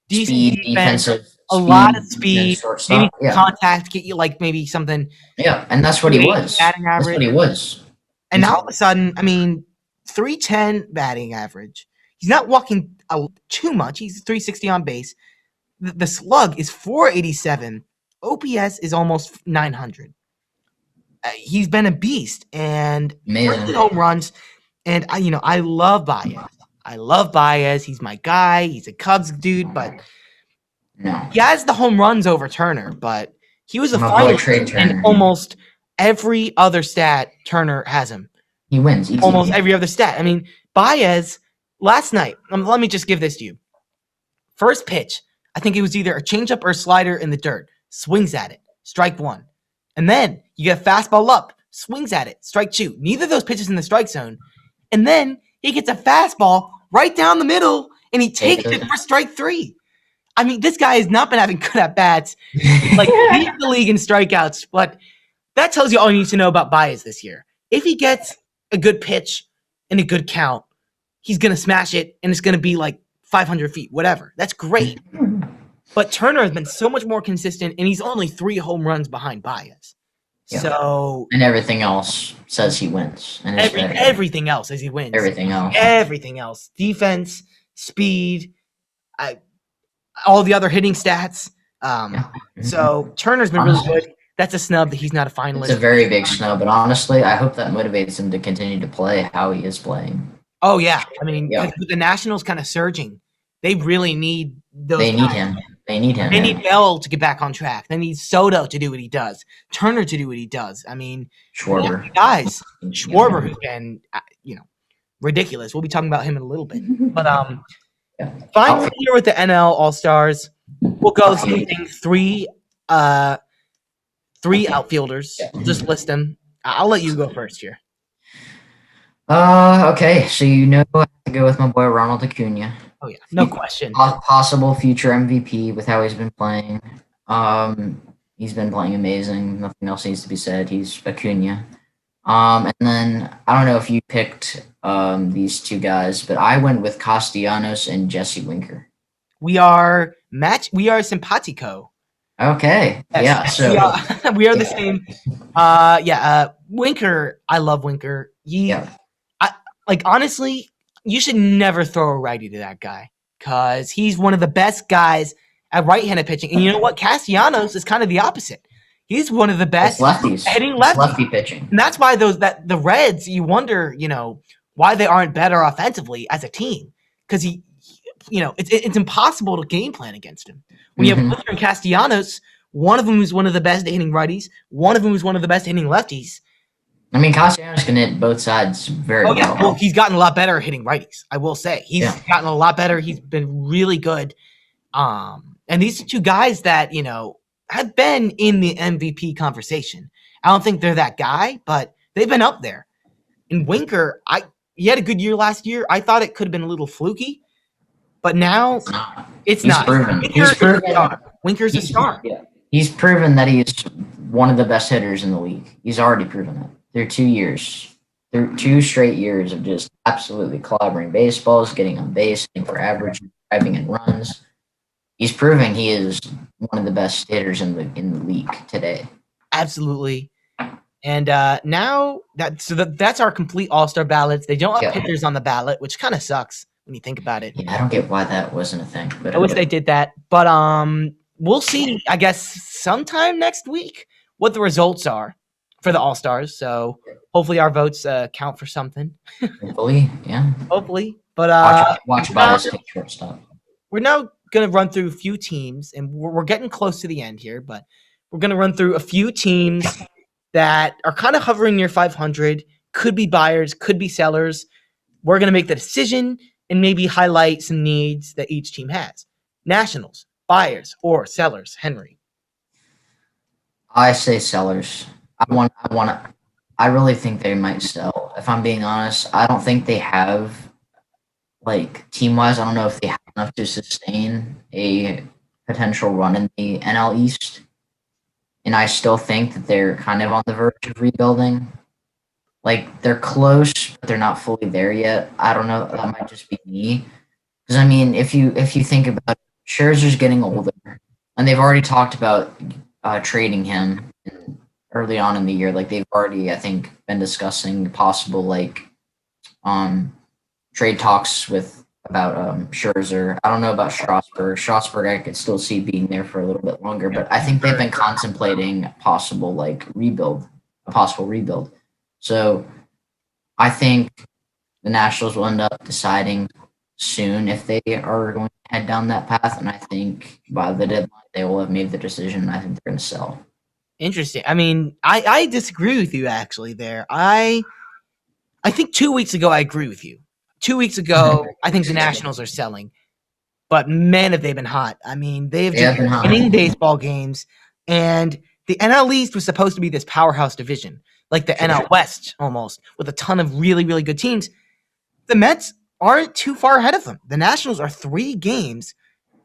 decent defensive, a lot of speed, maybe contact, get you maybe something. Yeah, and that's what he was. That's what he was. And now all of a sudden, I mean, 310 batting average. He's not walking too much. He's 360 on base. The slug is 487. OPS is almost 900. He's been a beast and home runs. And I love Baez. He's my guy. He's a Cubs dude, but he has the home runs over Turner. But he was a finalist, and almost every other stat Turner has him. He wins easily. Almost every other stat. I mean, Baez last night. Let me just give this to you. First pitch, I think it was either a changeup or a slider in the dirt. Swings at it, strike one. And then you get a fastball up, swings at it, strike two. Neither of those pitches in the strike zone. And then he gets a fastball right down the middle, and he takes it for strike three. I mean, this guy has not been having good at bats. Leads the league in strikeouts. But that tells you all you need to know about Baez this year. If he gets a good pitch and a good count, he's going to smash it, and it's going to be 500 feet, whatever. That's great. But Turner has been so much more consistent, and he's only 3 home runs behind Baez. Yeah. So and everything else says he wins. And everything else says he wins. Everything else. Everything else. Defense, speed. all the other hitting stats. Yeah. So Turner's been really good. That's a snub that he's not a It's a finalist. very big snub, but honestly, I hope that motivates him to continue to play how he is playing. Oh yeah, I mean, Yeah. with the Nationals kind of surging, they really need those. They need guys. him. They need him. They need Bell to get back on track. They need Soto to do what he does. Turner to do what he does. I mean, Schwarber. guys, Schwarber who's been, ridiculous. We'll be talking about him in a little bit. But Yeah. finally here with the NL All-Stars, we'll go same thing. Three outfielders. We'll just list them. I'll let you go first here. Okay, so I have to go with my boy Ronald Acuna. Oh yeah, no question. Possible future MVP with how he's been playing. He's been playing amazing. Nothing else needs to be said. He's Acuna. And then I don't know if you picked these two guys, but I went with Castellanos and Jesse Winker. We are simpatico. Okay. Yes. Yeah. So we are the same. Winker. I love Winker. Honestly, you should never throw a righty to that guy because he's one of the best guys at right-handed pitching. And you know what? Castellanos is kind of the opposite. He's one of the best lefties hitting lefty pitching. And that's why the Reds, you wonder, why they aren't better offensively as a team because it's impossible to game plan against him. When you have Winker and Castellanos, one of them is one of the best hitting righties, one of them is one of the best hitting lefties. I mean, Castellanos can hit both sides very well. Well, he's gotten a lot better at hitting righties, I will say. He's gotten a lot better. He's been really good. And these two guys that, have been in the MVP conversation. I don't think they're that guy, but they've been up there. And Winker, he had a good year last year. I thought it could have been a little fluky, but now it's not. Proven. Winker's a star. Yeah. He's proven that he's one of the best hitters in the league. He's already proven it. They're 2 years. They're 2 straight years of just absolutely clobbering baseballs, getting on base, hitting for average, driving in runs. He's proving he is one of the best hitters in the league today. Absolutely. And now that's our complete All-Star ballots. They don't have pitchers on the ballot, which kind of sucks when you think about it. Yeah, I don't get why that wasn't a thing. But I wish they did that. But we'll see, I guess, sometime next week what the results are for the All-Stars. So hopefully our votes count for something. Hopefully, yeah. Hopefully. But watch Bias take shortstop. We're now going to run through a few teams, and we're getting close to the end here, but we're going to run through a few teams that are kind of hovering near 500, could be buyers, could be sellers. We're going to make the decision and maybe highlight some needs that each team has. Nationals, buyers, or sellers. Henry. I say sellers. I really think they might sell. If I'm being honest, I don't think they have, team-wise, I don't know if they have enough to sustain a potential run in the NL East. And I still think that they're kind of on the verge of rebuilding. They're close, but they're not fully there yet. I don't know. That might just be me. Because, I mean, if you think about it, Scherzer's getting older. And they've already talked about trading him early on in the year. They've already, I think, been discussing possible, trade talks about Scherzer. I don't know about Strasburg. Strasburg, I could still see being there for a little bit longer, but I think they've been contemplating a possible rebuild. So I think the Nationals will end up deciding soon if they are going to head down that path, and I think by the deadline they will have made the decision, and I think they're going to sell. Interesting. I mean, I disagree with you actually there. I think 2 weeks ago I agree with you. 2 weeks ago, I think the Nationals are selling. But man, have they been hot. I mean, they've just been winning baseball games. And the NL East was supposed to be this powerhouse division, like the NL West almost, with a ton of really, really good teams. The Mets aren't too far ahead of them. The Nationals are 3 games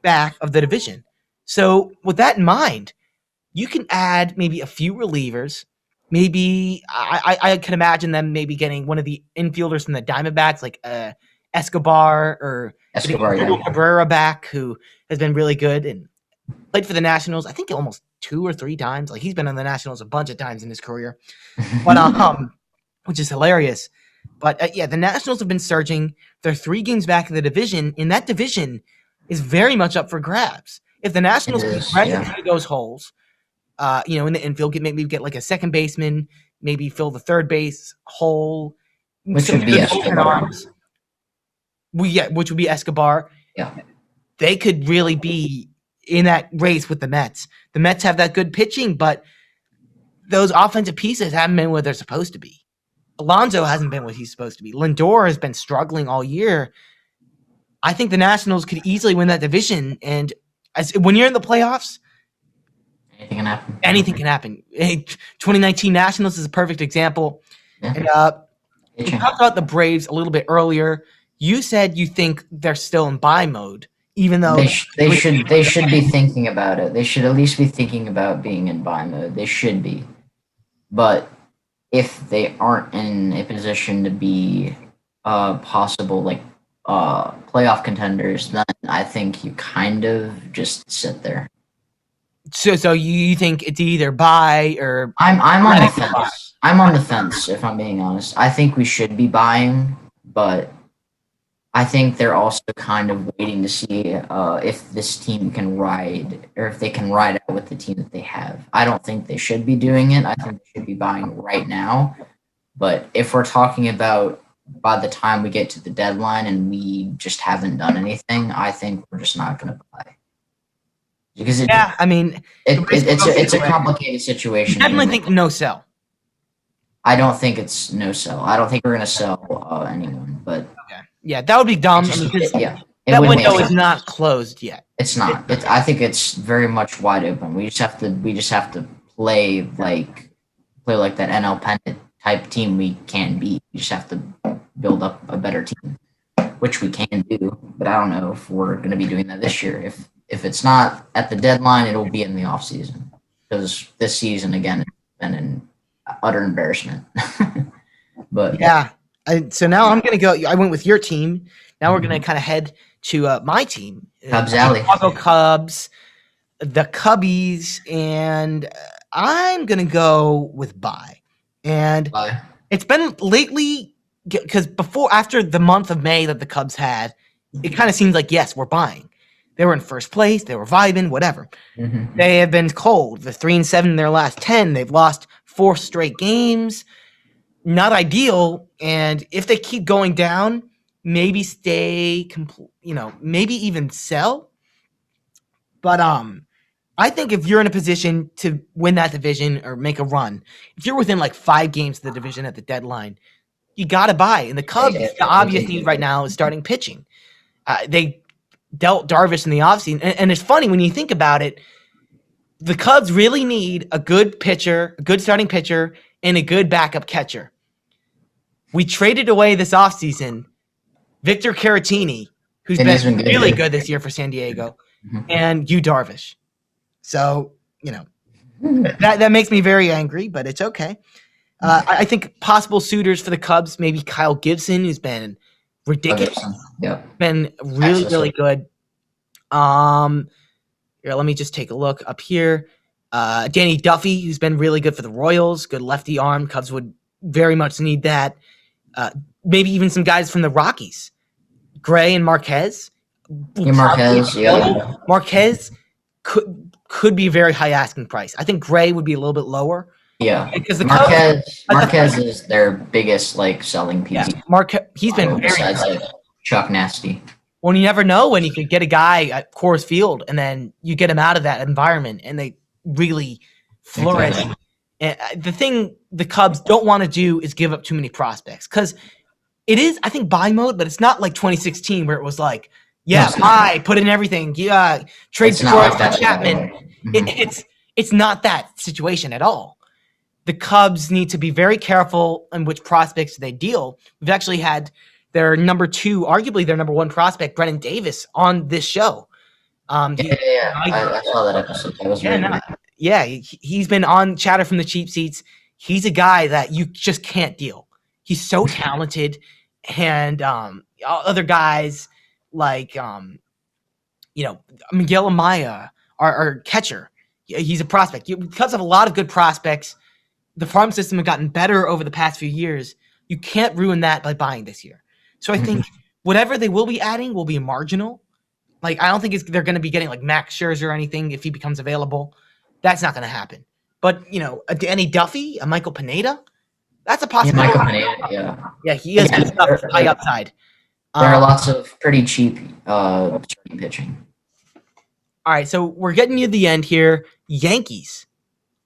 back of the division. So with that in mind, you can add maybe a few relievers. Maybe I can imagine them maybe getting one of the infielders from the Diamondbacks, like Escobar or Cabrera back, who has been really good and played for the Nationals. I think almost 2 or 3 times. He's been on the Nationals a bunch of times in his career, but which is hilarious. But the Nationals have been surging. They're 3 games back in the division. In that division, is very much up for grabs. If the Nationals can threaten through those holes, in the infield, maybe get like a second baseman, maybe fill the third base hole, which would be Escobar. Which would be Escobar. Yeah, they could really be in that race with the Mets. The Mets have that good pitching, but those offensive pieces haven't been where they're supposed to be. Alonso hasn't been what he's supposed to be. Lindor has been struggling all year. I think the Nationals could easily win that division. And when you're in the playoffs, anything can happen. Anything can happen. 2019 Nationals is a perfect example. Yeah. And we talked about the Braves a little bit earlier. You said you think they're still in buy mode, even though they should be thinking about it. They should at least be thinking about being in buy mode. They should be. But if they aren't in a position to be possible playoff contenders, then I think you kind of just sit there. So you think it's either buy or I'm on the fence. I'm on the fence, if I'm being honest. I think we should be buying, but I think they're also kind of waiting to see if this team can ride, or if they can ride out with the team that they have. I don't think they should be doing it. I think they should be buying right now. But if we're talking about by the time we get to the deadline and we just haven't done anything, I think we're just not going to buy. Because it's a complicated situation. I definitely think no sell. I don't think it's no sell. I don't think we're going to sell anyone. But okay. Yeah, that would be dumb. That window is not closed yet. It's not. I think it's very much wide open. We just have to play like that NL pennant type team we can beat. We just have to build up a better team, which we can do. But I don't know if we're going to be doing that this year. If it's not at the deadline, it'll be in the off season, because this season again has been an utter embarrassment. But yeah, so now I'm gonna go. I went with your team. Now we're gonna kind of head to my team, Cubs Alley, Chicago Cubs, the Cubbies, and I'm gonna go with buy. And it's been lately because after the month of May that the Cubs had, it kind of seems like yes, we're buying. They were in first place. They were vibing, whatever. Mm-hmm. They have been cold. They're 3-7 in their last 10. They've lost 4 straight games. Not ideal. And if they keep going down, maybe maybe even sell. But I think if you're in a position to win that division or make a run, if you're within like 5 games of the division at the deadline, you got to buy. And the Cubs, the obvious need right now is starting pitching. They dealt Darvish in the offseason. And it's funny when you think about it, the Cubs really need a good pitcher, a good starting pitcher, and a good backup catcher. We traded away this offseason Victor Caratini, who's been really good this year for San Diego, and Yu Darvish. So, that makes me very angry, but it's okay. I think possible suitors for the Cubs, maybe Kyle Gibson, who's been ridiculous. Yep. Been really good. Here, let me just take a look up here. Danny Duffy, who's been really good for the Royals, good lefty arm. Cubs would very much need that. Maybe even some guys from the Rockies, Gray and Marquez. Marquez could be a very high asking price. I think Gray would be a little bit lower. Yeah, because Marquez is their biggest selling piece. Yeah, he's been besides Chuck Nasty. Well, you never know when you could get a guy at Coors Field and then you get him out of that environment and they really flourish. Exactly. And the thing the Cubs don't want to do is give up too many prospects, because it is, I think, buy mode, but it's not like 2016 where it was like, buy, put in everything, trade Chapman. It's not that situation at all. The Cubs need to be very careful in which prospects they deal. We've actually had their number 2, arguably their number 1 prospect, Brennan Davis, on this show. I saw that episode. That was really good. He's been on Chatter from the Cheap Seats. He's a guy that you just can't deal. He's so talented, and other guys like Miguel Amaya, our catcher. He's a prospect. Cubs have a lot of good prospects. The farm system has gotten better over the past few years. You can't ruin that by buying this year. So I think whatever they will be adding will be marginal. Like, I don't think they're going to be getting like Max Scherzer or anything if he becomes available. That's not going to happen. But a Danny Duffy, a Michael Pineda, that's a Yeah, possibility. Michael Pineda, yeah. Yeah, he has good stuff, high upside. There are lots of pretty cheap starting pitching. All right, so we're getting near the end here. Yankees.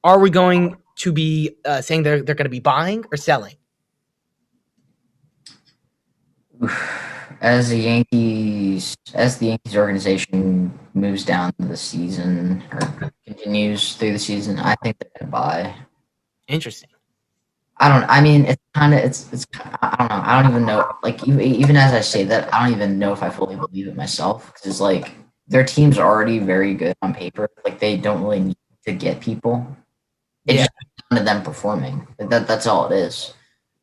Are we going to be saying they're going to be buying or selling? As the Yankees organization moves down the season or continues through the season, I think they're going to buy. Interesting. I mean, it's kind of, I don't know. I don't even know. Like, even as I say that, I don't even know if I fully believe it myself. Because it's like, their team's already very good on paper. Like, they don't really need to get people. It's just down to them performing. That's all it is.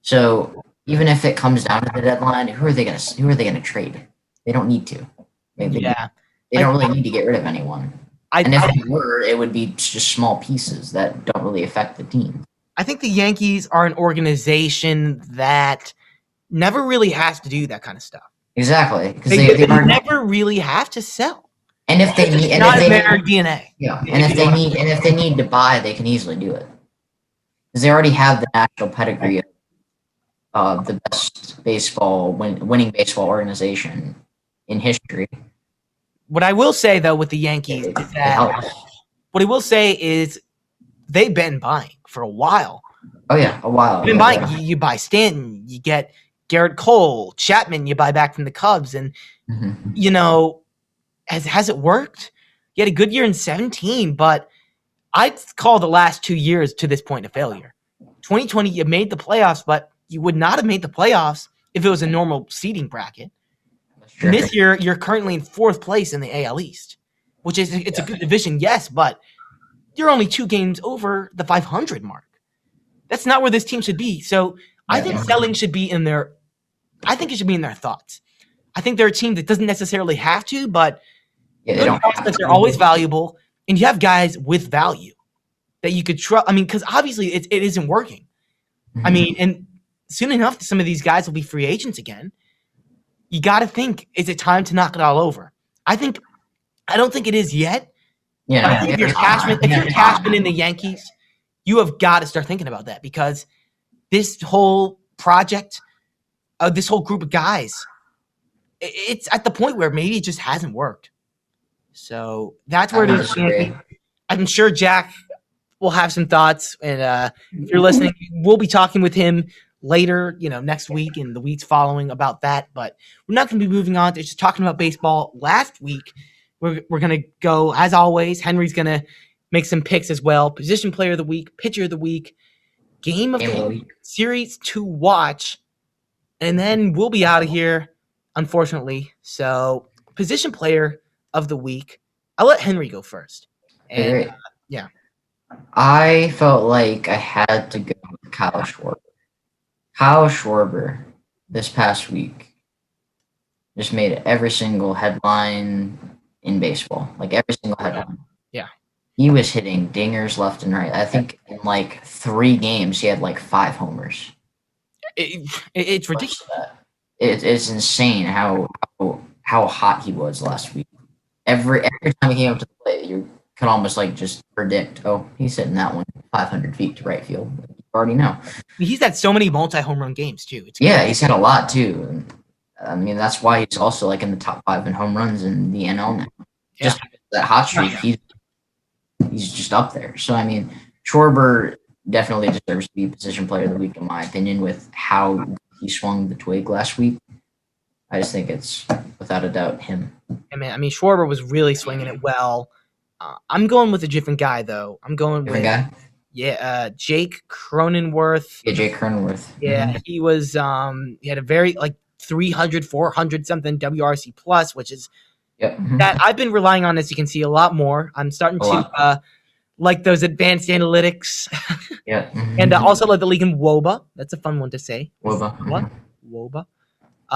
So, even if it comes down to the deadline, who are they gonna trade? They don't need to. They don't really need to get rid of anyone. And if they were, it would be just small pieces that don't really affect the team. I think the Yankees are an organization that never really has to do that kind of stuff. Exactly, because they never really have to sell. And if they need, not in their DNA. Yeah, and if they need to buy, they can easily do it because they already have the national pedigree of the best winning baseball organization in history. What I will say though with the Yankees is that what I will say is they've been buying for a while. Oh yeah, a while. You've been buying. You buy Stanton, you get Garrett Cole, Chapman. You buy back from the Cubs, and has it worked? You had a good year in 2017, but I'd call the last 2 years to this point a failure. 2020, you made the playoffs, but you would not have made the playoffs if it was a normal seeding bracket. And this year, you're currently in 4th place in the AL East, which is a good division, yes, but you're only 2 games over the 500 mark. That's not where this team should be. So I think selling should be in their. I think it should be in their thoughts. I think they're a team that doesn't necessarily have to, but they're always valuable, and you have guys with value that you could trust. I mean, because obviously it isn't working. I mean, and soon enough, some of these guys will be free agents again. You got to think, is it time to knock it all over? I don't think it is yet. Yeah. If you're Cashman in the Yankees, you have got to start thinking about that because this whole project, this whole group of guys, it's at the point where maybe it just hasn't worked. So that's where it is. I'm sure Jack will have some thoughts, and if you're listening, we'll be talking with him later, next week and the weeks following about that. But we're not going to be moving on to just talking about baseball. Last week, we're going to go, as always, Henry's going to make some picks as well. Position player of the week, pitcher of the week, game of the week, series to watch, and then we'll be out of here, unfortunately. So position player of the week, I'll let Henry go first. And I felt like I had to go with Kyle Schwarber. Kyle Schwarber this past week just made every single headline in baseball, like every single headline. Yeah. He was hitting dingers left and right. I think in like 3 games, he had like 5 homers. It's ridiculous. It's insane how hot he was last week. Every time he came up to the plate, you could almost like just predict, oh, he's hitting that one 500 feet to right field. You already know. He's had so many multi-home run games too. He's had a lot too. And, I mean, that's why he's also like in the top 5 in home runs in the NL now. Yeah. Just that hot streak, he's just up there. So I mean, Schwarber definitely deserves to be position player of the week in my opinion with how he swung the twig last week. I just think it's without a doubt him. Yeah, man. I mean, Schwarber was really swinging it well. I'm going with a different guy though. I'm going with Jake Cronenworth. Yeah, Jake Cronenworth. Yeah, he was. He had a very 300, 400 something WRC plus, which is that I've been relying on, as you can see, a lot more. I'm starting to like those advanced analytics. And also like the league in WOBA. That's a fun one to say. WOBA. WOBA.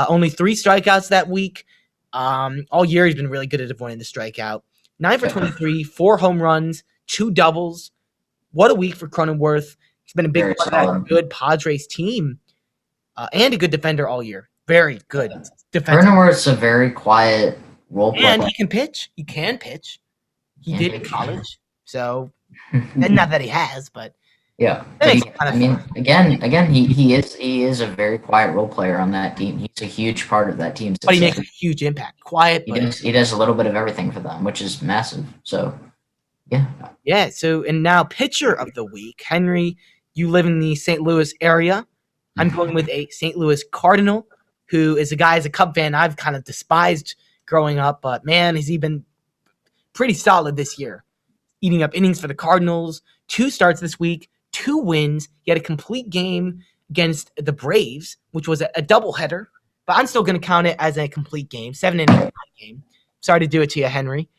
Only 3 strikeouts that week. All year he's been really good at avoiding the strikeout. 9 for 23, 4 home runs, 2 doubles. What a week for Cronenworth. He's been a big part of that good Padres team and a good defender all year. Very good defender. Cronenworth's a very quiet role player. And he can pitch. He can pitch. He Can did in pitch. college. So, and not that he has, but Yeah, that but makes it kind I of mean, fun. again, he is a very quiet role player on that team. He's a huge part of that team's But he success. makes a huge impact. Quiet, but He does a little bit of everything for them, which is massive. So yeah, yeah. So, and now pitcher of the week, Henry. You live in the St. Louis area. I'm going with a St. Louis Cardinal, who is a guy as a Cub fan I've kind of despised growing up, but man, has he been pretty solid this year, eating up innings for the Cardinals. 2 starts this week, 2 wins. He had a complete game against the Braves, which was a doubleheader, but I'm still going to count it as a complete game. 7 inning game. Sorry to do it to you, Henry.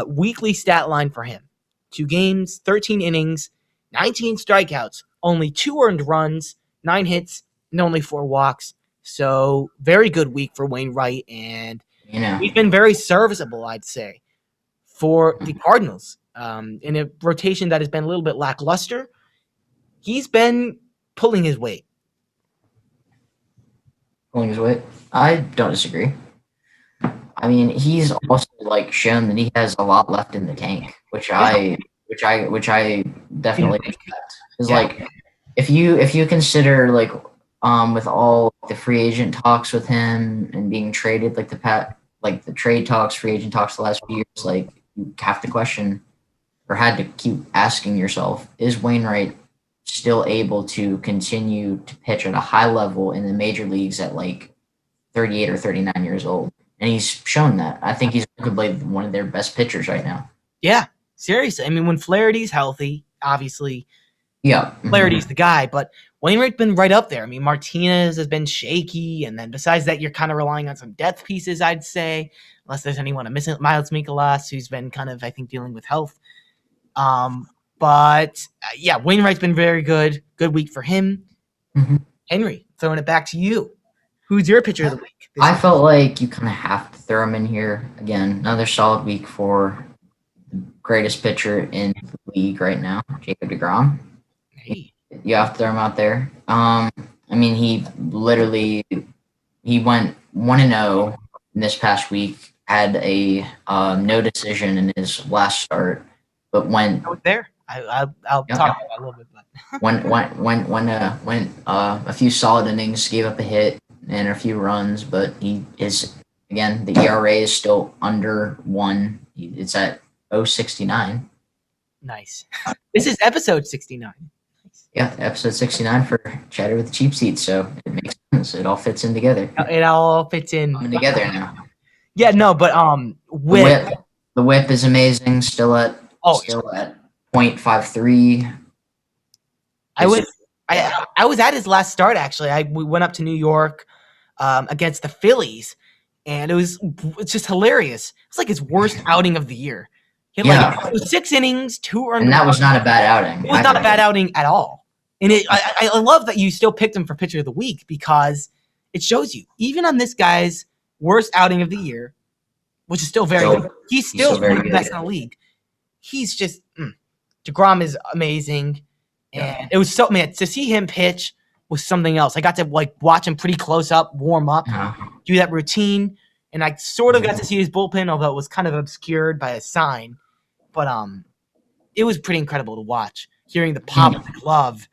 Weekly stat line for him: 2 games, 13 innings, 19 strikeouts, only 2 earned runs, 9 hits, and only 4 walks. So very good week for Wainwright, and he's been very serviceable, I'd say, for the Cardinals. In a rotation that has been a little bit lackluster, he's been pulling his weight. pulling his weight. I don't disagree. I mean, he's also shown that he has a lot left in the tank, which I definitely respect. Because if you consider with all the free agent talks with him and being traded, the trade talks, free agent talks the last few years, you have to question or had to keep asking yourself, is Wainwright still able to continue to pitch at a high level in the major leagues at 38 or 39 years old? And he's shown that. I think he's arguably one of their best pitchers right now. Yeah, seriously. I mean, when Flaherty's healthy, obviously, yeah, Flaherty's the guy, but Wainwright's been right up there. I mean, Martinez has been shaky, and then besides that, you're kind of relying on some depth pieces, I'd say, unless there's anyone missing. Miles Mikolas, who's been kind of, I think, dealing with health. But yeah, Wainwright's been very good. Good week for him. Mm-hmm. Henry, throwing it back to you. Who's your pitcher of the week? I felt like you kind of have to throw him in here again. Another solid week for the greatest pitcher in the league right now, Jacob deGrom. Hey. You have to throw him out there. I mean, he went 1-0 in this past week. Had a no decision in his last start, but went. I was there. I'll talk about it a little bit. But went a few solid innings, gave up a hit and a few runs, but he is, again, the ERA is still under 1. It's at 0.69. Nice. This is episode 69. Yeah, episode 69 for Chatter with the Cheap Seats, so it makes sense. It all fits in together. It all fits in. Coming together now. Yeah, no, but the whip is amazing. Still at 0.53. I was at his last start, actually. We went up to New York against the Phillies, and it's just hilarious. It's like his worst outing of the year. He had 6 innings, 2 earned runs. And that was not a bad outing. It was not a bad outing at all. And I love that you still picked him for pitcher of the week, because it shows you, even on this guy's worst outing of the year, which is still very good, he's still one of the best in the league. He's just DeGrom is amazing. And it was to see him pitch was something else. I got to watch him pretty close up, warm up, do that routine, and I sort of got to see his bullpen, although it was kind of obscured by a sign. But it was pretty incredible to watch, hearing the pop of the glove,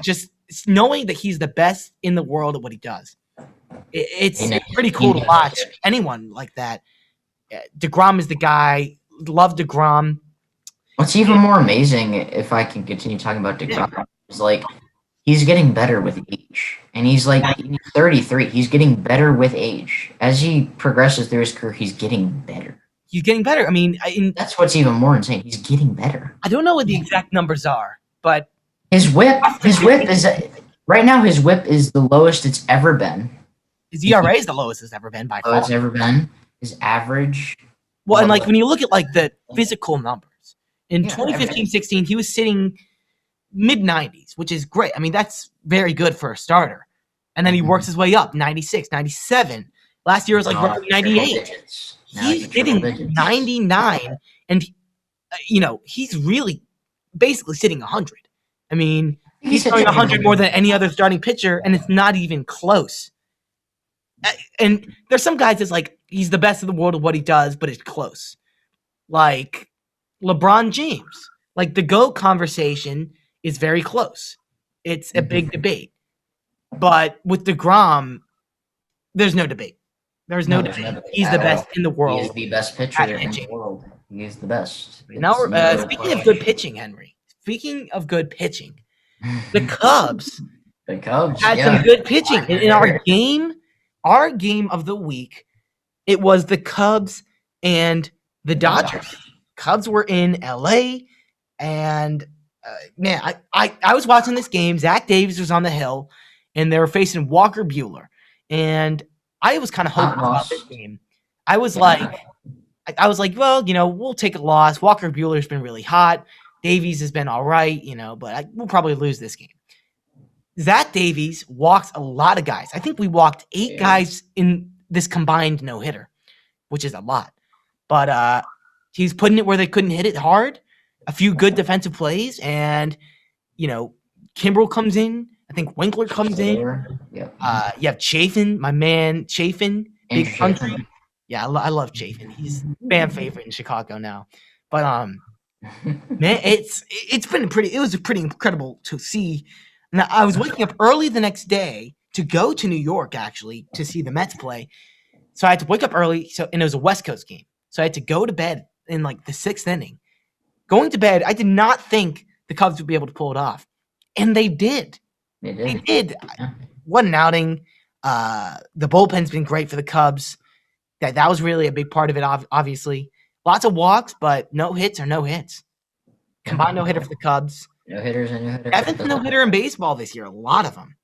just knowing that he's the best in the world at what he does. It's pretty cool to watch anyone like that. DeGrom is the guy. Love DeGrom. What's even more amazing, if I can continue talking about DeGrom, is he's getting better with age. And he's 33. He's getting better with age. As he progresses through his career, he's getting better. He's getting better. I mean, that's what's even more insane. He's getting better. I don't know what the exact numbers are, but his whip is right now. His whip is the lowest it's ever been. His ERA is the lowest it's ever been by far. It's ever been. His average. Well, and when you look at the physical numbers in 2015-16, he was sitting mid-90s, which is great. I mean, that's very good for a starter. And then he works his way up, 96, 97. Last year was roughly 98. He's hitting 99, and he's really basically sitting 100. I mean, he's throwing 100 more than any other starting pitcher, and it's not even close. And there's some guys that's like he's the best in the world at what he does, but it's close. Like LeBron James, like the GOAT conversation is very close. It's a big debate, but with DeGrom, there's no debate. There's no debate. He's the best in the He world is the best pitcher at in the pitching. world. He is the best. Now, speaking of good pitching, Henry. Speaking of good pitching, the Cubs The Cubs had some good pitching in our game. Our game of the week, it was the Cubs and the Dodgers. Cubs were in LA, and man, I was watching this game. Zach Davies was on the hill, and they were facing Walker Buehler, and I was kind of hoping about this game. I was like, well, we'll take a loss. Walker Buehler's been really hot. Davies has been all right, but we'll probably lose this game. Zach Davies walks a lot of guys. I think we walked 8 guys in this combined no-hitter, which is a lot. But he's putting it where they couldn't hit it hard. A few good defensive plays, and, Kimbrel comes in. I think Winkler comes in. Yep. You have Chafin, my man Chafin, big country. Yeah, I love Chafin. He's fan favorite in Chicago now. But man, it was pretty incredible to see. Now, I was waking up early the next day to go to New York, actually, to see the Mets play. So I had to wake up early, and it was a West Coast game. So I had to go to bed in, like, the 6th inning. Going to bed, I did not think the Cubs would be able to pull it off. And they did. They did. Yeah. What an outing. The bullpen's been great for the Cubs. That was really a big part of it, obviously. Lots of walks, but no hits are no hits. Combined no-hitter for the Cubs. No hitters and no hitter. 7th no-hitter in baseball this year. A lot of them.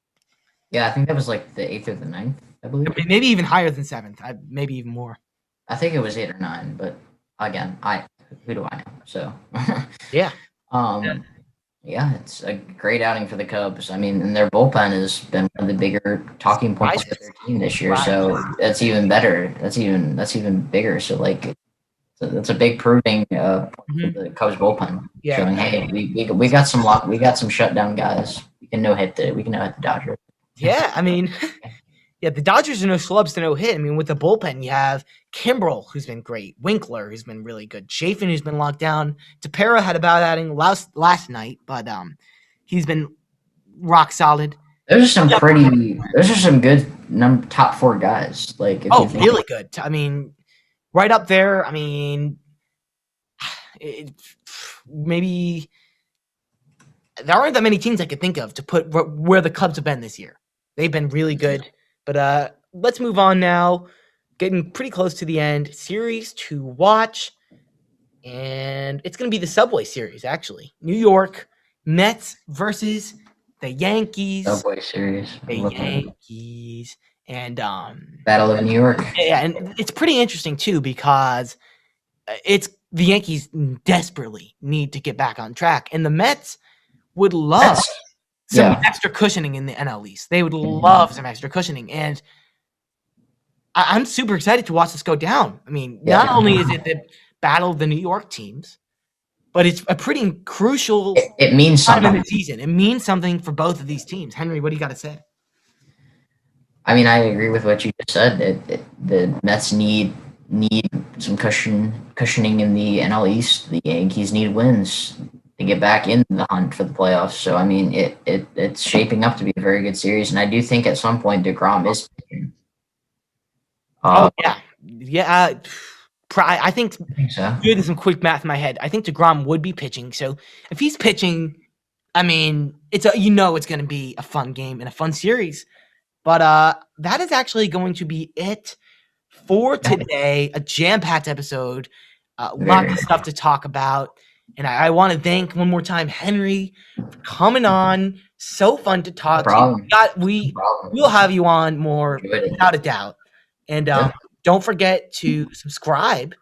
Yeah, I think that was like the 8th or the 9th, I believe. Maybe even higher than 7th. Maybe even more. I think it was 8 or 9, but again, who do I know? So yeah. Yeah, it's a great outing for the Cubs. I mean, and their bullpen has been one of the bigger talking points of their team this year. So that's even better. That's even bigger. So like, that's a big proving point for the Cubs bullpen. Yeah. Showing, hey, we got some shutdown guys. We can no hit the Dodgers. Yeah, I mean, the Dodgers are no schlubs to no hit. I mean, with the bullpen, you have Kimbrel, who's been great, Winkler, who's been really good, Chafin, who's been locked down. Tepera had a bad outing last night, but he's been rock solid. Those are some good top 4 guys. Like, really good. I mean, right up there. I mean, maybe there aren't that many teams I could think of to put where the Cubs have been this year. They've been really good. But let's move on now. Getting pretty close to the end. Series to watch. And it's going to be the Subway Series, actually. New York Mets versus the Yankees. Subway Series. The Yankees. And Battle of New York. Yeah, and it's pretty interesting, too, because it's the Yankees desperately need to get back on track. And the Mets would love some extra cushioning in the NL East. They would love some extra cushioning. And I'm super excited to watch this go down. I mean, not only is it the battle of the New York teams, but it's a pretty crucial it means time something in the season. It means something for both of these teams. Henry, what do you got to say? I mean, I agree with what you just said. The Mets need some cushioning in the NL East. The Yankees need wins to get back in the hunt for the playoffs. So, I mean, it's shaping up to be a very good series. And I do think at some point DeGrom is pitching. I think so. Doing some quick math in my head, I think DeGrom would be pitching. So if he's pitching, I mean, it's going to be a fun game and a fun series. But that is actually going to be it for today. A jam-packed episode. Lots of stuff to talk about. And I want to thank one more time Henry for coming on. So fun to talk to you. We'll have you on more, without a doubt. And don't forget to subscribe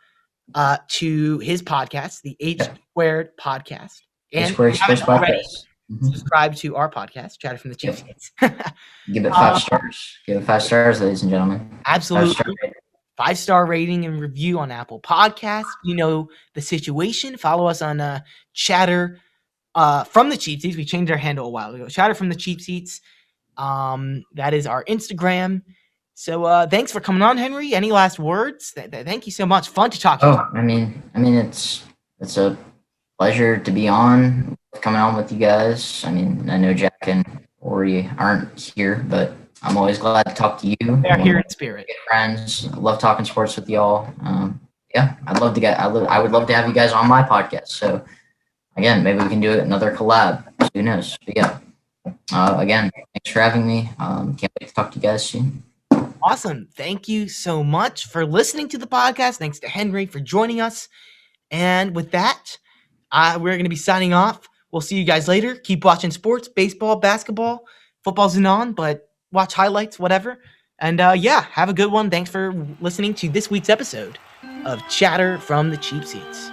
to his podcast, the H Squared Podcast. And subscribe to our podcast, Chatter from the Cheap Seats. Give it 5 stars. Give it 5 stars, ladies and gentlemen. Absolutely. 5-star rating and review on Apple Podcasts. You know the situation. Follow us on Chatter from the Cheap Seats. We changed our handle a while ago. Chatter from the Cheap Seats. That is our Instagram. So thanks for coming on, Henry. Any last words? Thank you so much. Fun to talk to you. Oh, it's a pleasure to be on, coming on with you guys. I mean, I know Jack and Ori aren't here, but I'm always glad to talk to you. They're here in spirit. Friends, I love talking sports with y'all. Yeah, I'd love to get. I would love to have you guys on my podcast. So again, maybe we can do another collab. Who knows? But yeah. Again, thanks for having me. Can't wait to talk to you guys soon. Awesome. Thank you so much for listening to the podcast. Thanks to Henry for joining us. And with that, we're going to be signing off. We'll see you guys later. Keep watching sports, baseball, basketball, football isn't on, but watch highlights, whatever. And yeah, have a good one. Thanks for listening to this week's episode of Chatter from the Cheap Seats.